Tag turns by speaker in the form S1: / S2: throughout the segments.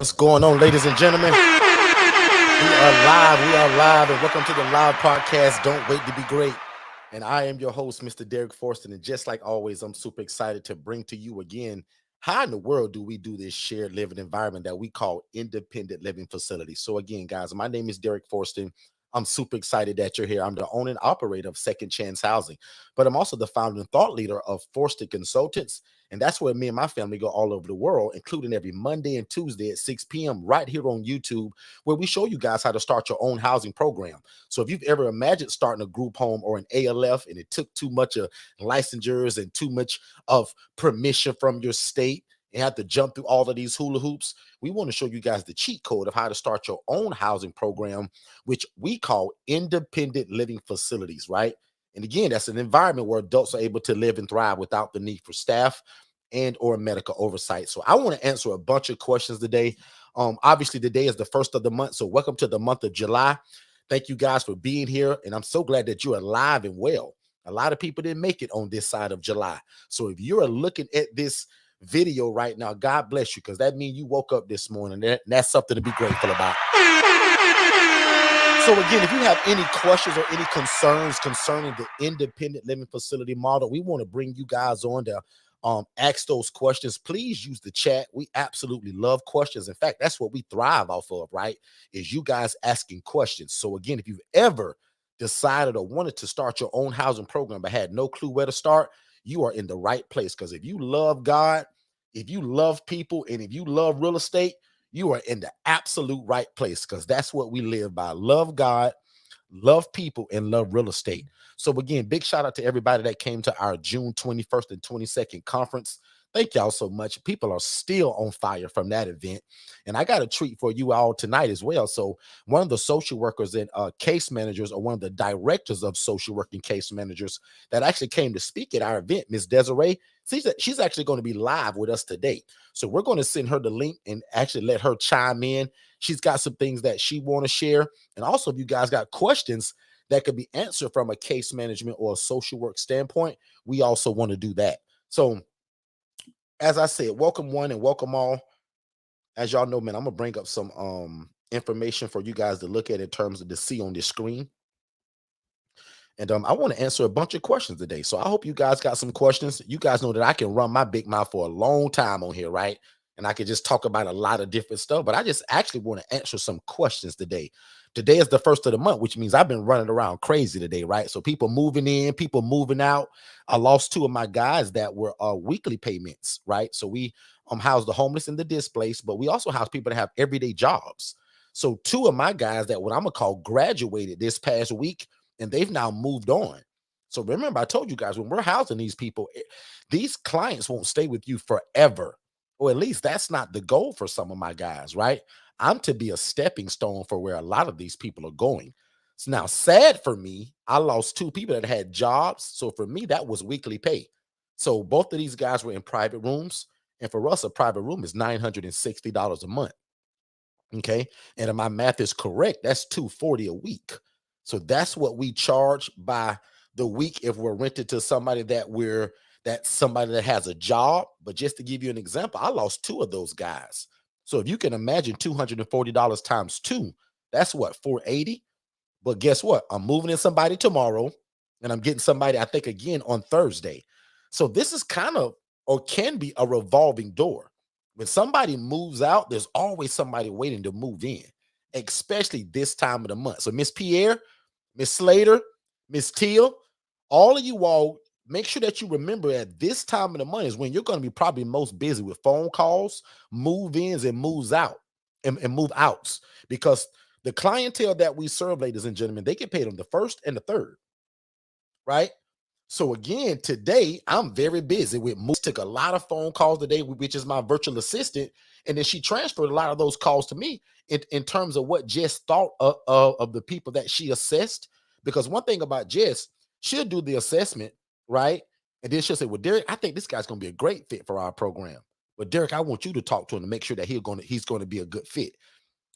S1: What's going on, ladies and gentlemen? We are live, and welcome to the live podcast. Don't wait to be great. And I am your host, Mr. Derek Forston. And just like always, I'm super excited to bring to you again, how in the world do we do this shared living environment that we call independent living facilities? So again, guys, my name is Derek Forston. I'm super excited that you're here. I'm the owner and operator of Second Chance Housing, but I'm also the founder and thought leader of Forston Consultants. And that's where me and my family go all over the world, including every Monday and Tuesday at 6 p.m. right here on YouTube, where we show you guys how to start your own housing program. So if you've ever imagined starting a group home or an ALF and it took too much of licensures and too much of permission from your state and have to jump through all of these hula hoops, we want to show you guys the cheat code of how to start your own housing program, which we call independent living facilities, right? And again, that's an environment where adults are able to live and thrive without the need for staff and or medical oversight. So I want to answer a bunch of questions today. Obviously, today is the first of the month, so welcome to the month of July. Thank you guys for being here, and I'm so glad that you're alive and well. A lot of people didn't make it on this side of July. So if you're looking at this video right now, God bless you, because that means you woke up this morning. That's something to be grateful about. So again, if you have any questions or any concerns concerning the independent living facility model, we want to bring you guys on to ask those questions. Please use the chat. We absolutely love questions. In fact, that's what we thrive off of, right? Is you guys asking questions. So again, if you've ever decided or wanted to start your own housing program but had no clue where to start, you are in the right place. Because if you love God, if you love people, and if you love real estate, you are in the absolute right place, because that's what we live by. Love God, love people, and love real estate. So again, big shout out to everybody that came to our June 21st and 22nd conference. Thank y'all so much. People are still on fire from that event. And I got a treat for you all tonight as well. So one of the social workers and case managers, or one of the directors of social work and case managers that actually came to speak at our event, Miss Desiree, she's actually going to be live with us today. So we're going to send her the link and actually let her chime in. She's got some things that she want to share. And also, if you guys got questions that could be answered from a case management or a social work standpoint, we also want to do that. So as I said, welcome one and welcome all. As y'all know, man, I'm gonna bring up some information for you guys to look at in terms of to see on this screen. And I want to answer a bunch of questions today. So I hope you guys got some questions. You guys know that I can run my big mouth for a long time on here, right? And I can just talk about a lot of different stuff, but I just actually want to answer some questions today. Today is the first of the month, which means I've been running around crazy today, right? So people moving in, people moving out. I lost two of my guys that were weekly payments, right? So we house the homeless and the displaced, but we also house people that have everyday jobs. So two of my guys that what I'm gonna call graduated this past week, and they've now moved on. So remember, I told you guys, when we're housing these people, these clients won't stay with you forever. Or at least that's not the goal for some of my guys, right? I'm to be a stepping stone for where a lot of these people are going. So now, sad for me, I lost two people that had jobs. So for me, that was weekly pay. So both of these guys were in private rooms. And for us, a private room is $960 a month. Okay. And if my math is correct, that's $240 a week. So that's what we charge by the week if we're rented to somebody that's somebody that has a job. But just to give you an example, I lost two of those guys. So if you can imagine $240 times two, that's what, $480. But guess what? I'm moving in somebody tomorrow, and I'm getting somebody, I think, again on Thursday. So this is kind of, or can be, a revolving door. When somebody moves out, there's always somebody waiting to move in, especially this time of the month. So Miss Pierre, Miss Slater, Miss Teal, all of you all, make sure that you remember at this time of the month is when you're going to be probably most busy with phone calls, move-ins, and moves out and move outs, because the clientele that we serve, ladies and gentlemen, they get paid on the first and the third, right? So again, today I'm very busy with moves. Took a lot of phone calls today, which is my virtual assistant, and then she transferred a lot of those calls to me in terms of what Jess thought of the people that she assessed. Because one thing about Jess, she'll do the assessment, right? And then she'll say, well, Derek, I think this guy's going to be a great fit for our program. But Derek, I want you to talk to him to make sure that he's going to be a good fit.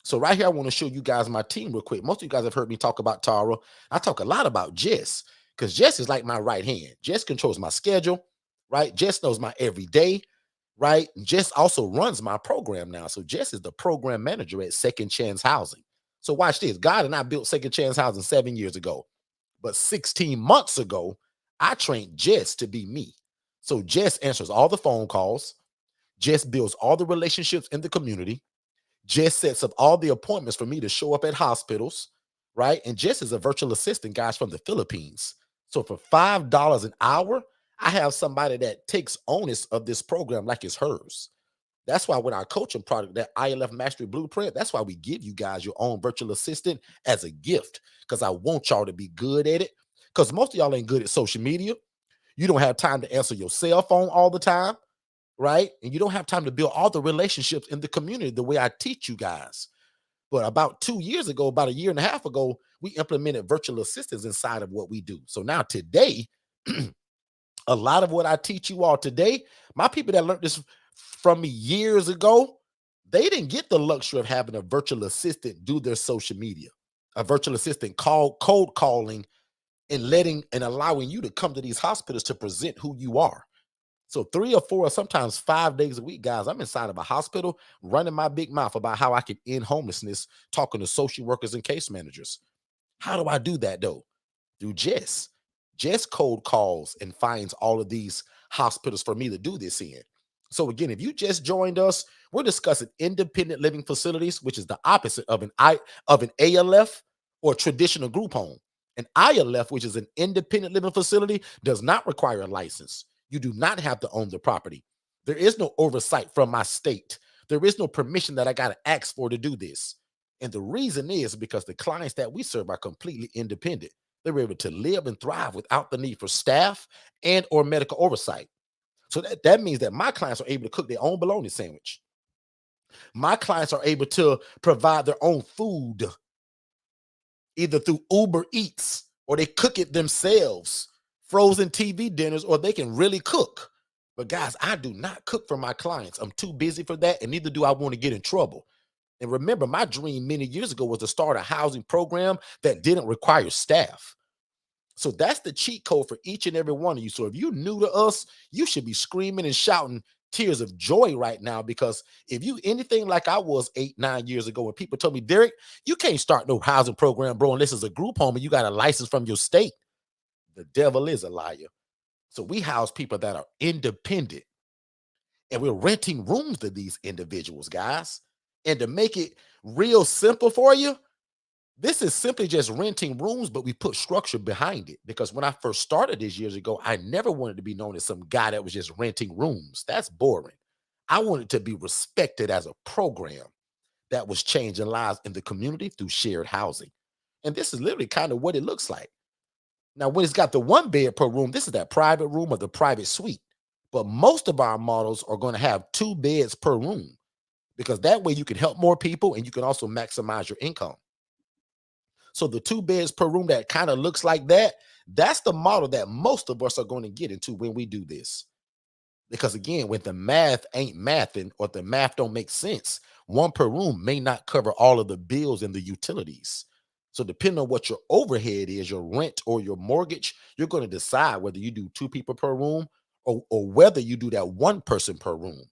S1: So right here, I want to show you guys my team real quick. Most of you guys have heard me talk about Tara. I talk a lot about Jess, because Jess is like my right hand. Jess controls my schedule, right? Jess knows my every day, right? Jess also runs my program now. So Jess is the program manager at Second Chance Housing. So watch this. God and I built Second Chance Housing 7 years ago. But 16 months ago, I trained Jess to be me. So Jess answers all the phone calls. Jess builds all the relationships in the community. Jess sets up all the appointments for me to show up at hospitals, right? And Jess is a virtual assistant, guys, from the Philippines. So for $5 an hour, I have somebody that takes onus of this program like it's hers. That's why with our coaching product, that ILF Mastery Blueprint, that's why we give you guys your own virtual assistant as a gift, because I want y'all to be good at it. Because most of y'all ain't good at social media. You don't have time to answer your cell phone all the time, right? And you don't have time to build all the relationships in the community the way I teach you guys. But about 2 years ago, about a year and a half ago, we implemented virtual assistants inside of what we do. So now today, a lot of what I teach you all today, my people that learned this from me years ago, they didn't get the luxury of having a virtual assistant do their social media, a virtual assistant cold calling and letting and allowing you to come to these hospitals to present who you are. So 3 or 4 or sometimes 5 days a week, guys, I'm inside of a hospital running my big mouth about how I can end homelessness, talking to social workers and case managers. How do I do that though? Through Jess. Jess cold calls and finds all of these hospitals for me to do this in. So again, if you just joined us, we're discussing independent living facilities, which is the opposite of an ALF or traditional group home. An ILF, which is an independent living facility, does not require a license. You do not have to own the property. There is no oversight from my state. There is no permission that I got to ask for to do this. And the reason is because the clients that we serve are completely independent. They're able to live and thrive without the need for staff and or medical oversight. So that means that my clients are able to cook their own bologna sandwich. My clients are able to provide their own food, either through Uber Eats or they cook it themselves, frozen TV dinners, or they can really cook. But guys, I do not cook for my clients. I'm too busy for that, and neither do I want to get in trouble. And remember, my dream many years ago was to start a housing program that didn't require staff. So that's the cheat code for each and every one of you. So if you're new to us, you should be screaming and shouting tears of joy right now, because if you anything like I was 8-9 years ago when people told me, Derek, you can't start no housing program, bro, and this is a group home and you got a license from your state. The devil is a liar. So we house people that are independent, and we're renting rooms to these individuals, guys. And to make it real simple for you, this is simply just renting rooms, but we put structure behind it. Because when I first started this years ago, I never wanted to be known as some guy that was just renting rooms. That's boring. I wanted to be respected as a program that was changing lives in the community through shared housing. And this is literally kind of what it looks like. Now, when it's got the 1 bed per room, this is that private room or the private suite. But most of our models are going to have 2 beds per room, because that way you can help more people and you can also maximize your income. So the 2 beds per room that kind of looks like that, that's the model that most of us are going to get into when we do this. Because again, when the math ain't mathing or the math don't make sense, 1 per room may not cover all of the bills and the utilities. So depending on what your overhead is, your rent or your mortgage, you're going to decide whether you do 2 people per room or whether you do that 1 person per room.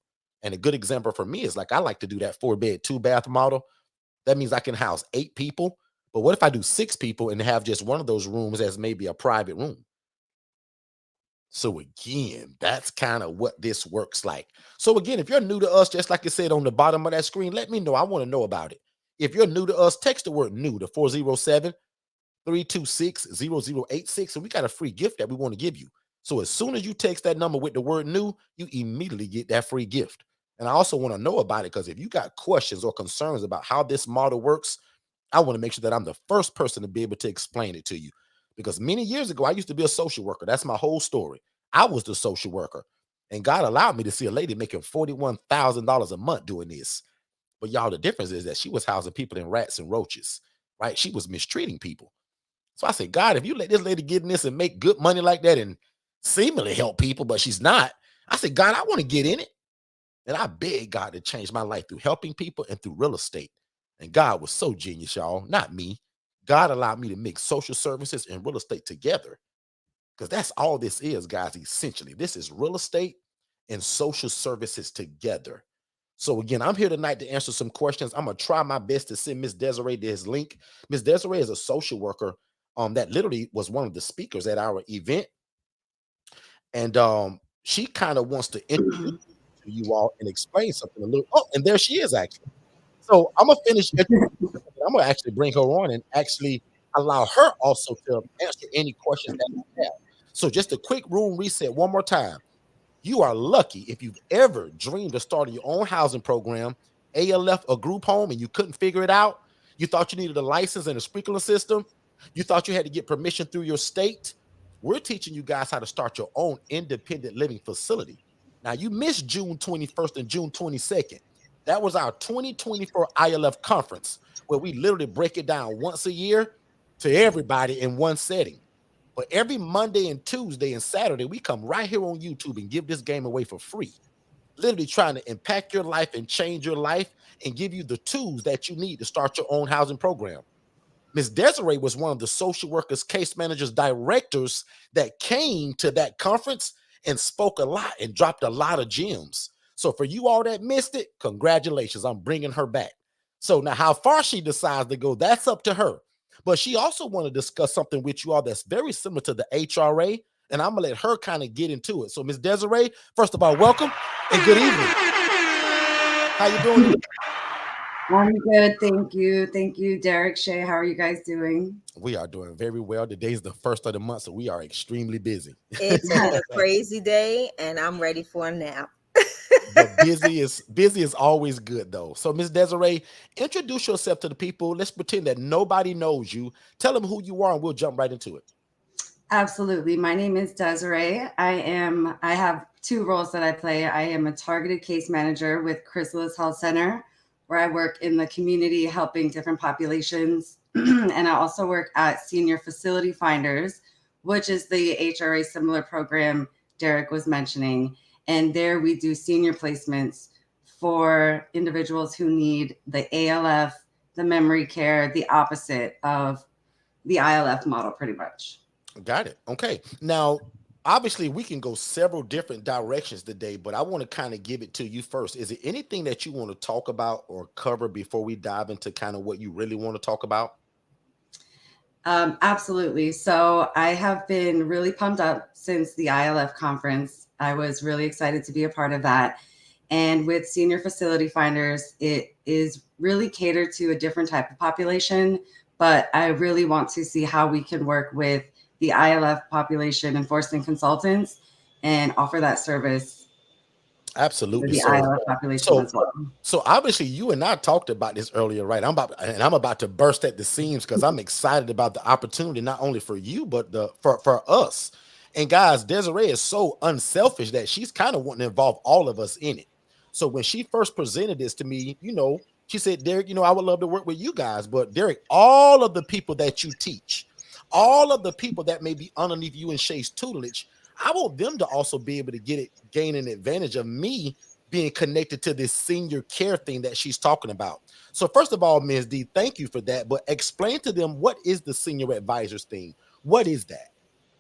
S1: And a good example for me is like I like to do that 4 bed, 2 bath model. That means I can house 8 people. But what if I do 6 people and have just one of those rooms as maybe a private room? So again, that's kind of what this works like. So again, if you're new to us, just like I said on the bottom of that screen, let me know. I want to know about it. If you're new to us, text the word new to 407-326-0086. And we got a free gift that we want to give you. So as soon as you text that number with the word new, you immediately get that free gift. And I also want to know about it, because if you got questions or concerns about how this model works, I want to make sure that I'm the first person to be able to explain it to you. Because many years ago, I used to be a social worker. That's my whole story. I was the social worker. And God allowed me to see a lady making $41,000 a month doing this. But y'all, the difference is that she was housing people in rats and roaches, right? She was mistreating people. So I said, God, if you let this lady get in this and make good money like that and seemingly help people, but she's not, I said, God, I want to get in it. And I begged God to change my life through helping people and through real estate. And God was so genius, y'all, not me. God allowed me to mix social services and real estate together, because that's all this is, guys. Essentially, this is real estate and social services together. So again, I'm here tonight to answer some questions. I'm gonna try my best to send Miss Desiree this link. Miss Desiree is a social worker that literally was one of the speakers at our event, and she kind of wants to introduce to you all and explain something a little. Oh, and there she is actually. So I'm gonna finish. I'm gonna actually bring her on and actually allow her also to answer any questions that you have. So just a quick room reset one more time. You are lucky if you've ever dreamed of starting your own housing program, ALF, or group home, and you couldn't figure it out. You thought you needed a license and a sprinkler system. You thought you had to get permission through your state. We're teaching you guys how to start your own independent living facility. Now, you missed June 21st and June 22nd. That was our 2024 ILF conference, where we literally break it down once a year to everybody in one setting. But every Monday and Tuesday and Saturday, we come right here on YouTube and give this game away for free. Literally trying to impact your life and change your life and give you the tools that you need to start your own housing program. Ms. Desiree was one of the social workers, case managers, directors that came to that conference and spoke a lot and dropped a lot of gems. So for you all that missed it, congratulations. I'm bringing her back. So now how far she decides to go, that's up to her. But she also want to discuss something with you all that's very similar to the HRA, and I'm going to let her kind of get into it. So Ms. Desiree, first of all, welcome and good evening. How you doing today?
S2: I'm good. Thank you. Thank you, Derek, Shay. How are you guys doing?
S1: We are doing very well. Today's the first of the month, so we are extremely busy.
S3: It's been a crazy day, and I'm ready for a nap.
S1: But busy is always good, though. So, Ms. Desiree, introduce yourself to the people. Let's pretend that nobody knows you. Tell them who you are, and we'll jump right into it.
S2: Absolutely. My name is Desiree. I have two roles that I play. I am a targeted case manager with Chrysalis Health Center, where I work in the community helping different populations. And I also work at Senior Facility Finders, which is the HRA similar program Derek was mentioning. And there we do senior placements for individuals who need the ALF, the memory care, the opposite of the ILF model, pretty much.
S1: Got it. Okay. Now, obviously, we can go several different directions today, but I want to kind of give it to you first. Is there anything that you want to talk about or cover before we dive into kind of what you really want to talk about?
S2: Absolutely. So I have been really pumped up since the ILF conference. I was really excited to be a part of that. And with Senior Facility Finders, it is really catered to a different type of population, but I really want to see how we can work with the ILF population and Forston Consultants and offer that service.
S1: Absolutely.
S2: The ILF population as well.
S1: So obviously you and I talked about this earlier, right? I'm about to burst at the seams because I'm excited about the opportunity, not only for you, but for us. And guys, Desiree is so unselfish that she's kind of wanting to involve all of us in it. So when she first presented this to me, she said, Derek, I would love to work with you guys, but Derek, all of the people that you teach, all of the people that may be underneath you and Shay's tutelage, I want them to also be able to gain an advantage of me being connected to this senior care thing that she's talking about. So first of all, Ms. D, thank you for that. But explain to them, what is the senior advisors thing? What is that?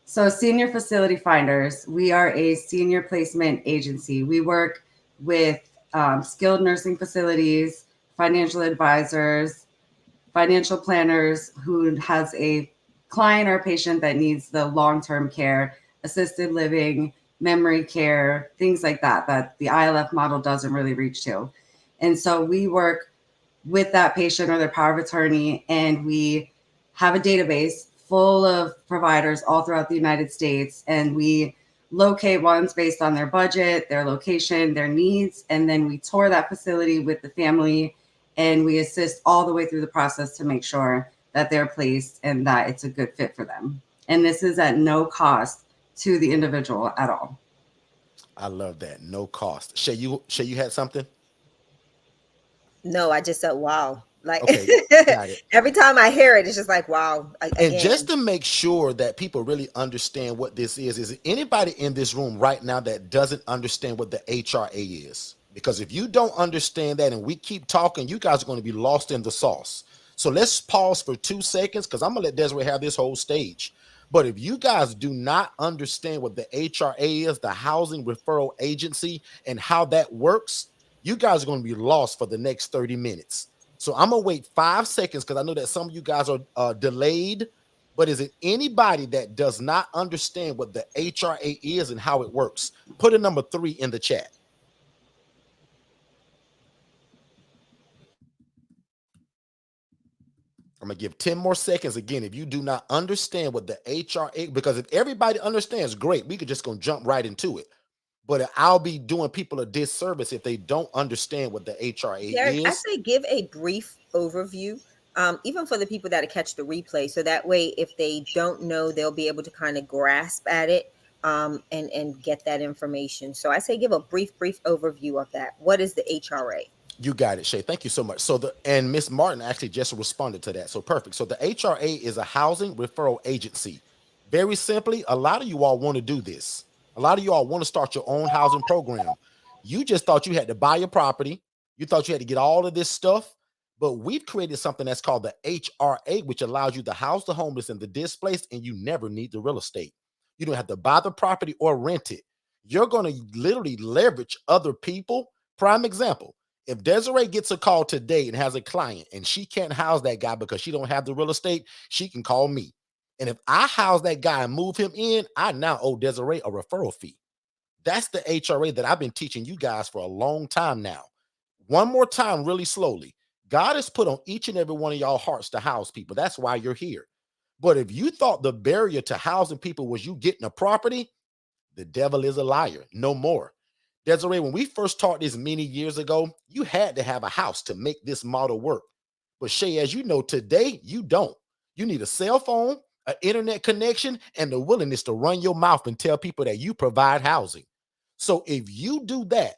S2: So Senior Facility Finders, we are a senior placement agency. We work with skilled nursing facilities, financial advisors, financial planners who has a client or patient that needs the long-term care, assisted living, memory care, things like that the ILF model doesn't really reach to. And so we work with that patient or their power of attorney, and we have a database full of providers all throughout the United States, and we locate ones based on their budget, their location, their needs, and then we tour that facility with the family, and we assist all the way through the process to make sure that they're placed and that it's a good fit for them. And this is at no cost to the individual at all.
S1: I love that. No cost. Shay, you had something?
S3: No, I just said, wow. Like,
S1: okay, got it.
S3: Every time I hear it, it's just like, wow.
S1: And just to make sure that people really understand what this is there anybody in this room right now that doesn't understand what the HRA is? Because if you don't understand that and we keep talking, you guys are going to be lost in the sauce. So let's pause for 2 seconds because I'm going to let Desiree have this whole stage. But if you guys do not understand what the HRA is, the Housing Referral Agency, and how that works, you guys are going to be lost for the next 30 minutes. So I'm going to wait 5 seconds because I know that some of you guys are delayed. But is it anybody that does not understand what the HRA is and how it works? Put a number 3 in the chat. I'm going to give 10 more seconds. Again, if you do not understand what the HRA, because if everybody understands, great, we could just go jump right into it. But I'll be doing people a disservice if they don't understand what the HRA
S3: Derek, I
S1: is.
S3: say give a brief overview, even for the people that catch the replay. So that way, if they don't know, they'll be able to kind of grasp at it and get that information. So I say give a brief overview of that. What is the HRA?
S1: You got it, Shay. Thank you so much. So and Miss Martin actually just responded to that. So perfect. So the HRA is a housing referral agency. Very simply, a lot of you all want to do this. A lot of you all want to start your own housing program. You just thought you had to buy your property. You thought you had to get all of this stuff. But we've created something that's called the HRA, which allows you to house the homeless and the displaced, and you never need the real estate. You don't have to buy the property or rent it. You're going to literally leverage other people. Prime example. If Desiree gets a call today and has a client and she can't house that guy because she don't have the real estate, she can call me. And if I house that guy and move him in, I now owe Desiree a referral fee. That's the HRA that I've been teaching you guys for a long time now. One more time, really slowly. God has put on each and every one of y'all hearts to house people. That's why you're here. But if you thought the barrier to housing people was you getting a property, the devil is a liar. No more. Desiree, when we first taught this many years ago, you had to have a house to make this model work. But Shay, as you know, today you don't. You need a cell phone, an internet connection, and the willingness to run your mouth and tell people that you provide housing. So if you do that,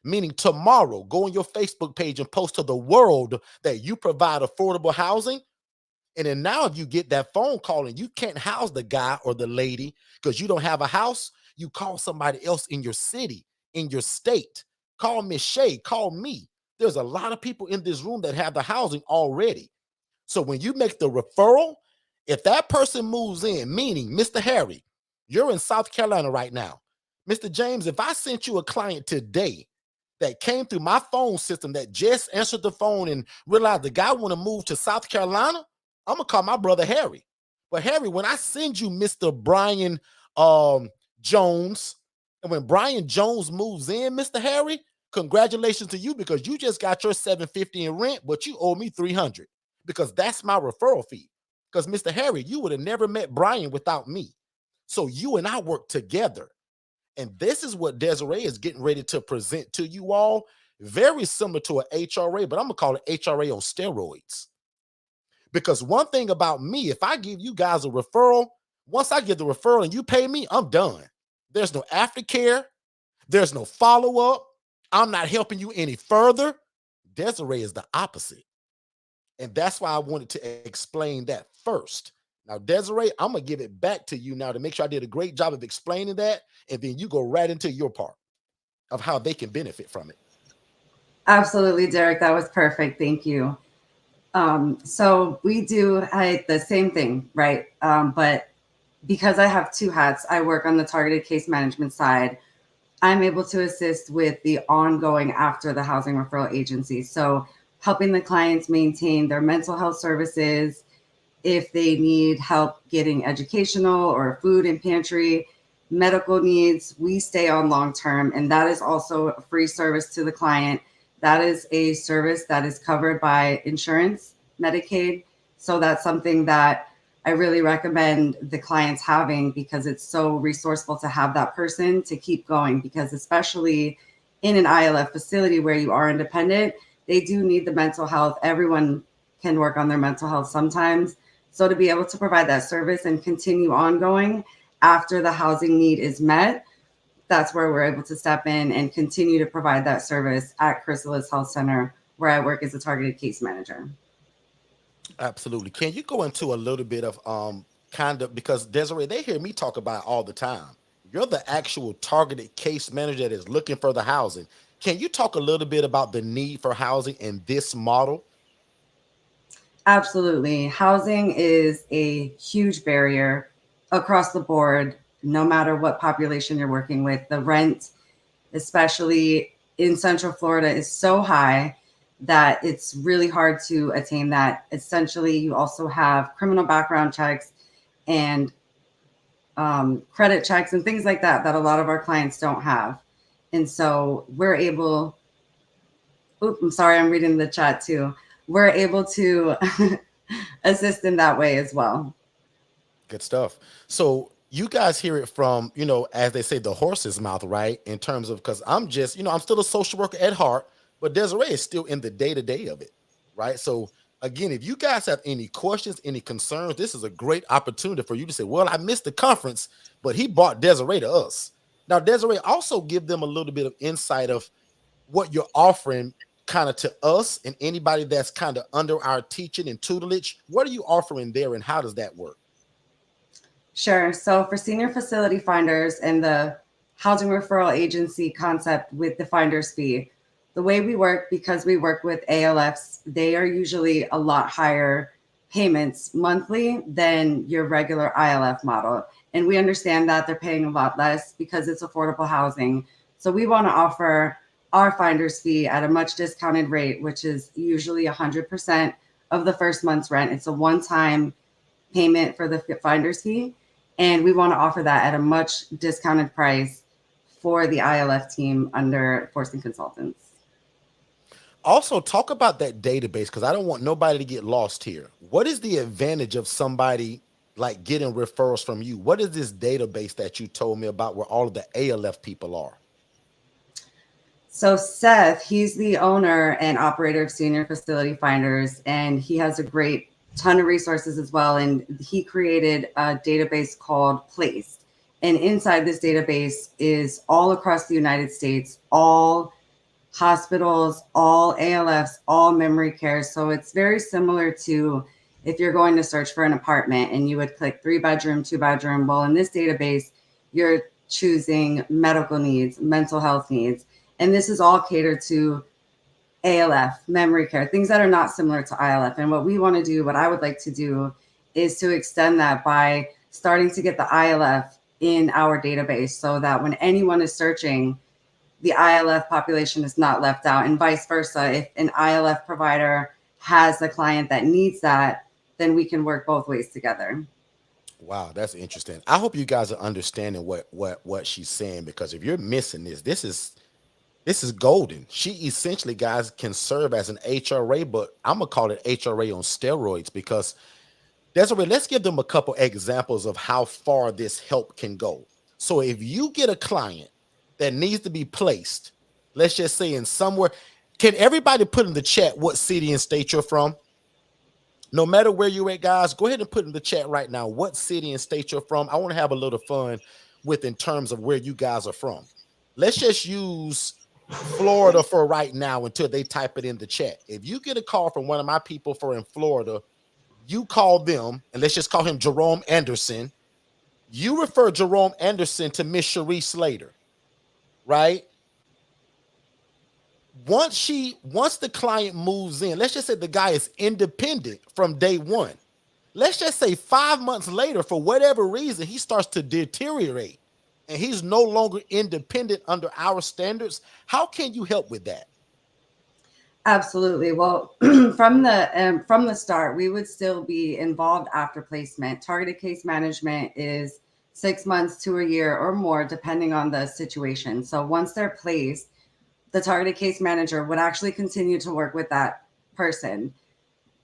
S1: meaning tomorrow, go on your Facebook page and post to the world that you provide affordable housing. And then now if you get that phone call and you can't house the guy or the lady because you don't have a house, you call somebody else in your city, in your state. Call Miss Shay, call me. There's a lot of people in this room that have the housing already. So when you make the referral, if that person moves in, meaning Mr. Harry, you're in South Carolina right now. Mr. James, if I sent you a client today that came through my phone system that just answered the phone and realized the guy want to move to South Carolina, I'm gonna call my brother Harry. But Harry, when I send you Mr. Brian Jones, and when Brian Jones moves in, Mr. Harry, congratulations to you because you just got your $750 in rent, but you owe me $300 because that's my referral fee. Because Mr. Harry, you would have never met Brian without me. So you and I work together. And this is what Desiree is getting ready to present to you all. Very similar to an HRA, but I'm gonna call it HRA on steroids. Because one thing about me, if I give you guys a referral, once I get the referral and you pay me, I'm done. There's no aftercare. There's no follow-up. I'm not helping you any further. Desiree is the opposite. And that's why I wanted to explain that first. Now, Desiree, I'm going to give it back to you now to make sure I did a great job of explaining that. And then you go right into your part of how they can benefit from it.
S2: Absolutely, Derek. That was perfect. Thank you. So we do the same thing, right? But because I have two hats, I work on the targeted case management side. I'm able to assist with the ongoing after the housing referral agency. So helping the clients maintain their mental health services. If they need help getting educational or food and pantry, medical needs, we stay on long-term. And that is also a free service to the client. That is a service that is covered by insurance, Medicaid. So that's something that I really recommend the clients having because it's so resourceful to have that person to keep going. Because especially in an ILF facility where you are independent, they do need the mental health. Everyone can work on their mental health sometimes. So to be able to provide that service and continue ongoing after the housing need is met, that's where we're able to step in and continue to provide that service at Chrysalis Health Center, where I work as a targeted case manager.
S1: Absolutely. Can you go into a little bit of kind of, because Desiree, they hear me talk about it all the time. You're the actual targeted case manager that is looking for the housing. Can you talk a little bit about the need for housing in this model?
S2: Absolutely. Housing is a huge barrier across the board, no matter what population you're working with. The rent, especially in Central Florida, is so high that it's really hard to attain that. Essentially, you also have criminal background checks and credit checks and things like that a lot of our clients don't have. And so we're able, I'm sorry, I'm reading the chat too. We're able to assist in that way as well.
S1: Good stuff. So you guys hear it from, you know, as they say, the horse's mouth, right? In terms of, because I'm just, you know, I'm still a social worker at heart, but Desiree is still in the day-to-day of it, right? So again, if you guys have any questions, any concerns, this is a great opportunity for you to say, well, I missed the conference, but he brought Desiree to us. Now, Desiree, also give them a little bit of insight of what you're offering kind of to us and anybody that's kind of under our teaching and tutelage. What are you offering there and how does that work?
S2: Sure. So for senior facility finders and the housing referral agency concept with the finder's fee, the way we work, because we work with ALFs, they are usually a lot higher payments monthly than your regular ILF model. And we understand that they're paying a lot less because it's affordable housing. So we want to offer our finder's fee at a much discounted rate, which is usually 100% of the first month's rent. It's a one-time payment for the finder's fee. And we want to offer that at a much discounted price for the ILF team under Forston Consultants.
S1: Also, talk about that database, because I don't want nobody to get lost here. What is the advantage of somebody like getting referrals from you? What is this database that you told me about where all of the ALF people are?
S2: So Seth, he's the owner and operator of Senior Facility Finders, and he has a great ton of resources as well. And he created a database called Placed. And inside this database is all across the United States, all hospitals, all ALFs, all memory care. So it's very similar to if you're going to search for an apartment and you would click 3-bedroom, 2-bedroom. Well, in this database, you're choosing medical needs, mental health needs. And this is all catered to ALF, memory care, things that are not similar to ILF. And what we want to do, what I would like to do, is to extend that by starting to get the ILF in our database so that when anyone is searching, the ILF population is not left out, and vice versa. If an ILF provider has a client that needs that, then we can work both ways together.
S1: Wow, that's interesting. I hope you guys are understanding what she's saying, because if you're missing this is golden. She essentially, guys, can serve as an HRA, but I'm gonna call it HRA on steroids, because Desiree, let's give them a couple examples of how far this help can go. So if you get a client that needs to be placed, let's just say in somewhere, can everybody put in the chat what city and state you're from? No matter where you're at, guys, go ahead and put in the chat right now what city and state you're from. I want to have a little fun with in terms of where you guys are from. Let's just use Florida for right now until they type it in the chat. If you get a call from one of my people for in Florida, you call them, and let's just call him Jerome Anderson. You refer Jerome Anderson to Miss Cherie Slater, right? Once the client moves in, let's just say the guy is independent from day one. Let's just say 5 months later, for whatever reason, he starts to deteriorate and he's no longer independent under our standards. How can you help with that?
S2: Absolutely. Well, from the start, we would still be involved after placement. Targeted case management is 6 months to a year or more, depending on the situation. So once they're placed, the targeted case manager would actually continue to work with that person.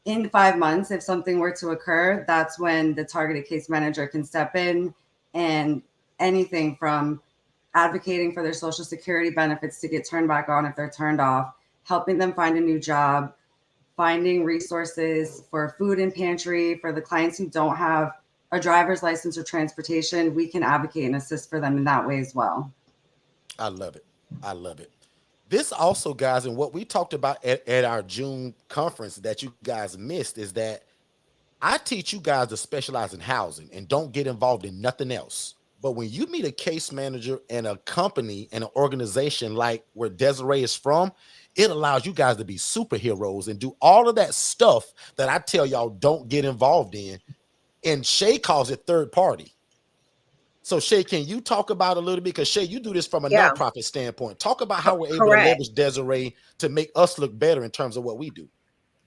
S2: In 5 months, if something were to occur, that's when the targeted case manager can step in, and anything from advocating for their Social Security benefits to get turned back on if they're turned off, helping them find a new job, finding resources for food and pantry for the clients who don't have a driver's license or transportation. We can advocate and assist for them in that way as well.
S1: I love it. I love it. This also, guys, and what we talked about at our June conference that you guys missed, is that I teach you guys to specialize in housing and don't get involved in nothing else. But when you meet a case manager and a company and an organization like where Desiree is from, it allows you guys to be superheroes and do all of that stuff that I tell y'all don't get involved in. And Shay calls it third party. So Shay, can you talk about a little bit? Because Shay, you do this from a
S3: Yeah.
S1: nonprofit standpoint. Talk about how we're able to
S3: Correct.
S1: leverage Desiree to make us look better in terms of what we do.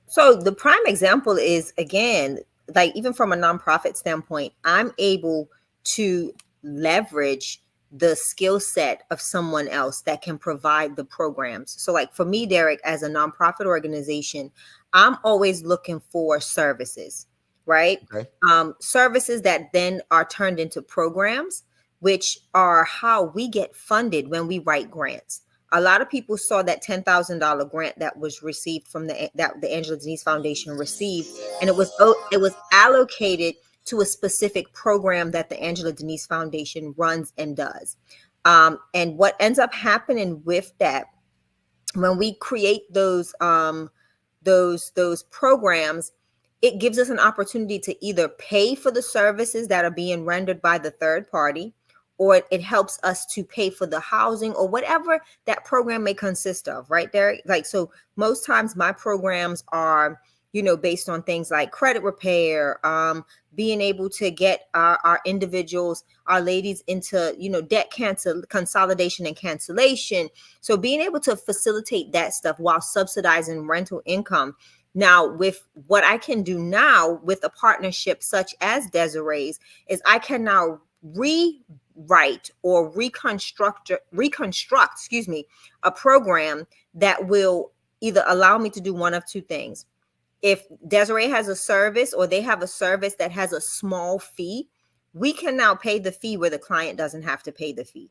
S3: So the prime example is, again, like even from a nonprofit standpoint, I'm able to leverage the skill set of someone else that can provide the programs. So like for me, Derek, as a nonprofit organization, I'm always looking for services, right?
S1: Okay.
S3: Services that then are turned into programs, which are how we get funded when we write grants. A lot of people saw that $10,000 grant that was received from the Angela Denise Foundation received, and it was allocated to a specific program that the Angela Denise Foundation runs and does. And what ends up happening with that, when we create those programs, it gives us an opportunity to either pay for the services that are being rendered by the third party, or it helps us to pay for the housing or whatever that program may consist of, right there. Like, so most times my programs are, based on things like credit repair, being able to get our individuals, our ladies into, debt consolidation and cancellation. So being able to facilitate that stuff while subsidizing rental income. Now, with what I can do now with a partnership such as Desiree's, is I can now rewrite or reconstruct, a program that will either allow me to do one of two things. If Desiree has a service, or they have a service that has a small fee, we can now pay the fee where the client doesn't have to pay the fee.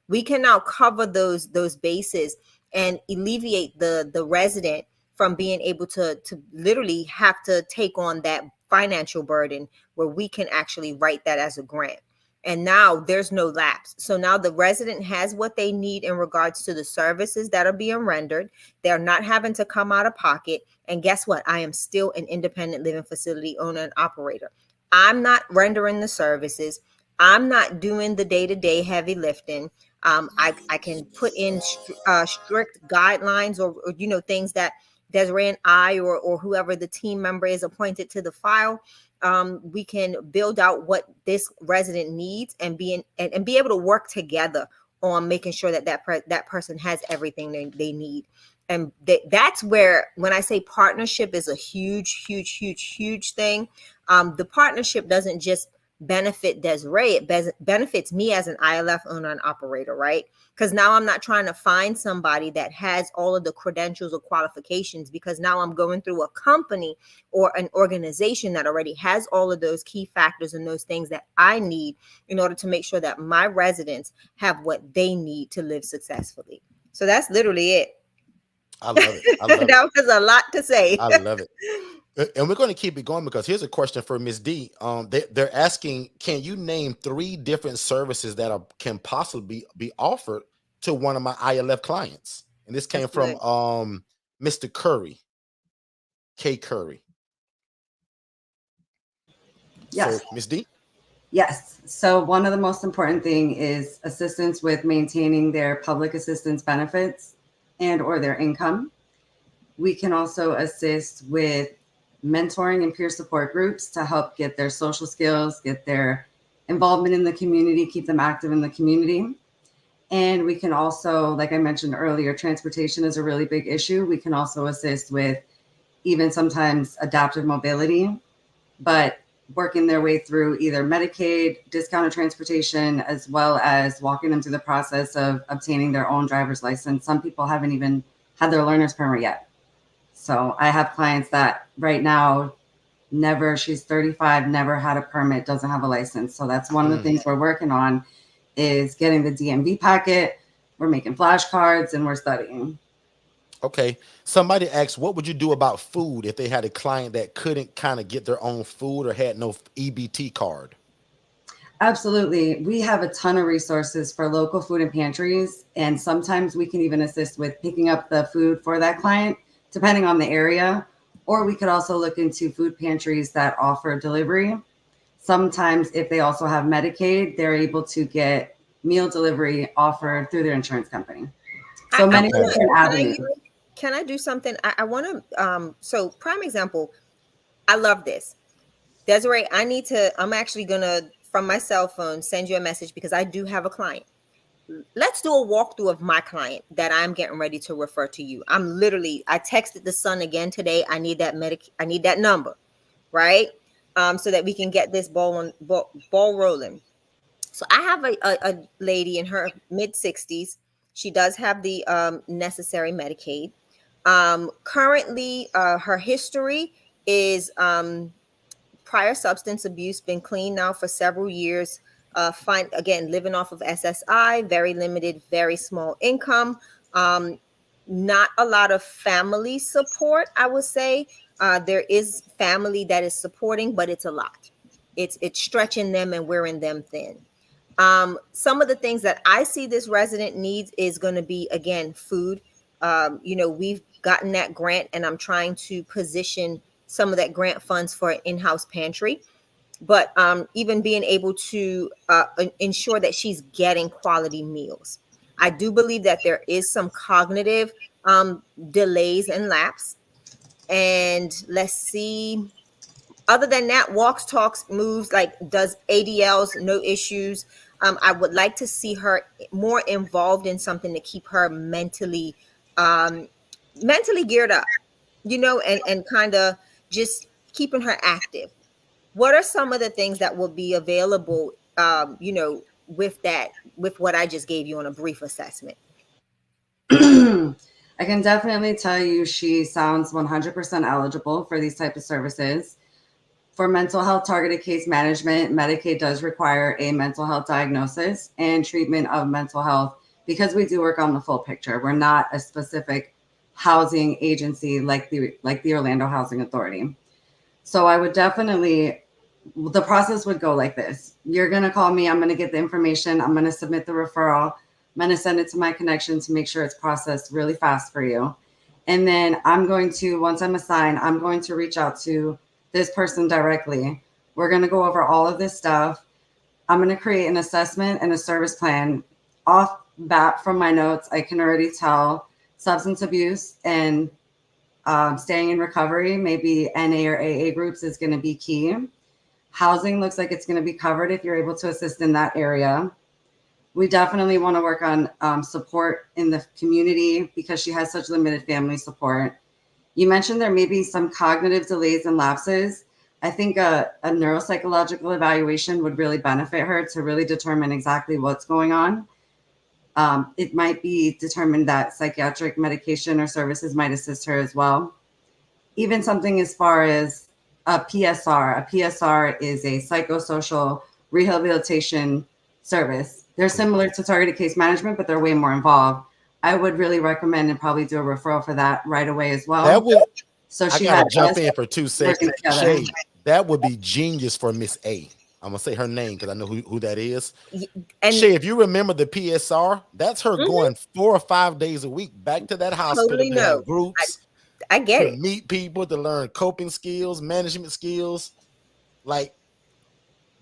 S3: We can now cover those bases and alleviate the resident from being able to literally have to take on that financial burden, where we can actually write that as a grant. And now there's no lapse. So now the resident has what they need in regards to the services that are being rendered. They're not having to come out of pocket. And guess what? I am still an independent living facility owner and operator. I'm not rendering the services. I'm not doing the day-to-day heavy lifting. I can put in strict guidelines, or things that Desiree and I, or whoever the team member is appointed to the file. We can build out what this resident needs and be able to work together on making sure that person has everything they need. And that's where, when I say partnership is a huge, huge, huge, huge thing, the partnership doesn't just benefit Desiree, it benefits me as an ILF owner and operator, right? Because now I'm not trying to find somebody that has all of the credentials or qualifications, because now I'm going through a company or an organization that already has all of those key factors and those things that I need in order to make sure that my residents have what they need to live successfully. So that's literally it.
S1: I love it. I love it.
S3: That was a lot to say.
S1: I love it. And we're going to keep it going, because here's a question for Ms. D. They're asking, can you name 3 different services that can possibly be offered to one of my ILF clients? And this came from Mr. Curry, K. Curry.
S2: Yes.
S1: So, Ms. D?
S2: Yes. So one of the most important thing is assistance with maintaining their public assistance benefits and or their income. We can also assist with mentoring and peer support groups to help get their social skills, get their involvement in the community, keep them active in the community. And we can also, like I mentioned earlier, transportation is a really big issue. We can also assist with even sometimes adaptive mobility, but working their way through either Medicaid, discounted transportation, as well as walking them through the process of obtaining their own driver's license. Some people haven't even had their learner's permit yet. So I have clients that right now she's 35, never had a permit, doesn't have a license. So that's one of the things we're working on, is getting the DMV packet. We're making flashcards and we're studying.
S1: Okay. Somebody asked, what would you do about food if they had a client that couldn't kind of get their own food or had no EBT card?
S2: Absolutely. We have a ton of resources for local food and pantries. And sometimes we can even assist with picking up the food for that client, depending on the area. Or we could also look into food pantries that offer delivery. Sometimes if they also have Medicaid, they're able to get meal delivery offered through their insurance company. So many different avenues.
S3: Can I do something? I want to, so prime example, I love this. Desiree, I'm actually going to from my cell phone, send you a message because I do have a client. Let's do a walkthrough of my client that I'm getting ready to refer to you. I texted the son again today. I need that number, right? So that we can get this ball rolling. So I have a lady in her mid 60s. She does have the necessary Medicaid. Currently, her history is prior substance abuse, been clean now for several years. Living off of SSI, very limited, very small income. Not a lot of family support, I would say. There is family that is supporting, but it's a lot. It's stretching them and wearing them thin. Some of the things that I see this resident needs is going to be, again, food. We've gotten that grant, and I'm trying to position some of that grant funds for an in-house pantry. But even being able to ensure that she's getting quality meals. I do believe that there is some cognitive delays and lapse. And let's see. Other than that, walks, talks, moves, like does ADLs, no issues. I would like to see her more involved in something to keep her mentally geared up, and kind of just keeping her active. What are some of the things that will be available, with what I just gave you on a brief assessment?
S2: I can definitely tell you she sounds 100% eligible for these type of services. For mental health targeted case management, Medicaid does require a mental health diagnosis and treatment of mental health because we do work on the full picture. We're not a specific housing agency like the Orlando Housing Authority. So I would definitely, the process would go like this. You're going to call me. I'm going to get the information. I'm going to submit the referral. I'm going to send it to my connection to make sure it's processed really fast for you. And then once I'm assigned, I'm going to reach out to this person directly. We're going to go over all of this stuff. I'm going to create an assessment and a service plan. Off bat from my notes, I can already tell substance abuse and staying in recovery, maybe NA or AA groups, is going to be key. Housing looks like it's going to be covered if you're able to assist in that area. We definitely want to work on support in the community because she has such limited family support. You mentioned there may be some cognitive delays and lapses. I think a neuropsychological evaluation would really benefit her to really determine exactly what's going on. It might be determined that psychiatric medication or services might assist her as well. Even something as far as a PSR. A PSR is a psychosocial rehabilitation service. They're similar to targeted case management, but they're way more involved. I would really recommend and probably do a referral for that right away as well.
S1: That would.
S2: So
S1: I
S2: she
S1: gotta
S2: had
S1: jump in for 2 seconds. Shay,
S2: together.
S1: that would be genius for Miss A. I'm gonna say her name because I know who that is.
S3: And
S1: Shay, if you remember the PSR, that's her going 4 or 5 days a week back to that hospital
S3: Totally
S1: to
S3: know.
S1: have groups,
S3: I get
S1: to
S3: it.
S1: meet people, to learn coping skills, management skills. Like,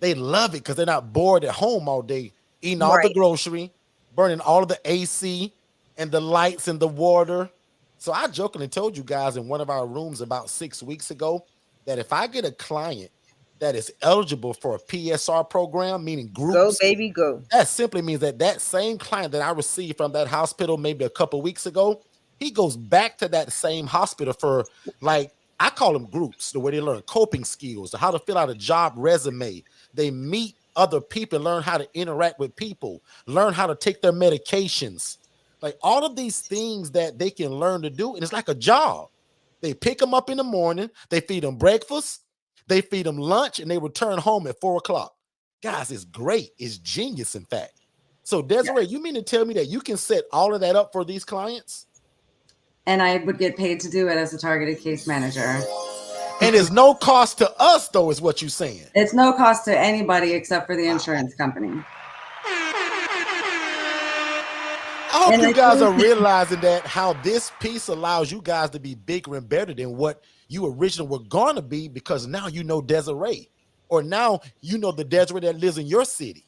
S1: they love it because they're not bored at home all day, eating all the
S3: Right.
S1: grocery, burning all of the AC and the lights and the water. So I jokingly told you guys in one of our rooms about 6 weeks ago that if I get a client that is eligible for a PSR program, meaning
S3: Go,
S1: groups,
S3: baby, go.
S1: that simply means that that same client that I received from that hospital maybe a couple weeks ago, he goes back to that same hospital for, like, I call them groups, the way they learn coping skills, how to fill out a job resume. They meet other people, learn how to interact with people, learn how to take their medications. Like, all of these things that they can learn to do, and it's like a job. They pick them up in the morning, they feed them breakfast, they feed them lunch, and they return home at 4 o'clock. Guys, it's great. It's genius, in fact. So, Desiree, you mean to tell me that you can set all of that up for these clients?
S2: And I would get paid to do it as a targeted case manager.
S1: And it's no cost to us, though, is what you're saying.
S2: It's no cost to anybody except for the insurance company.
S1: I hope you guys are realizing that how this piece allows you guys to be bigger and better than what you originally were going to be, because now you know Desiree, or now you know the Desiree that lives in your city.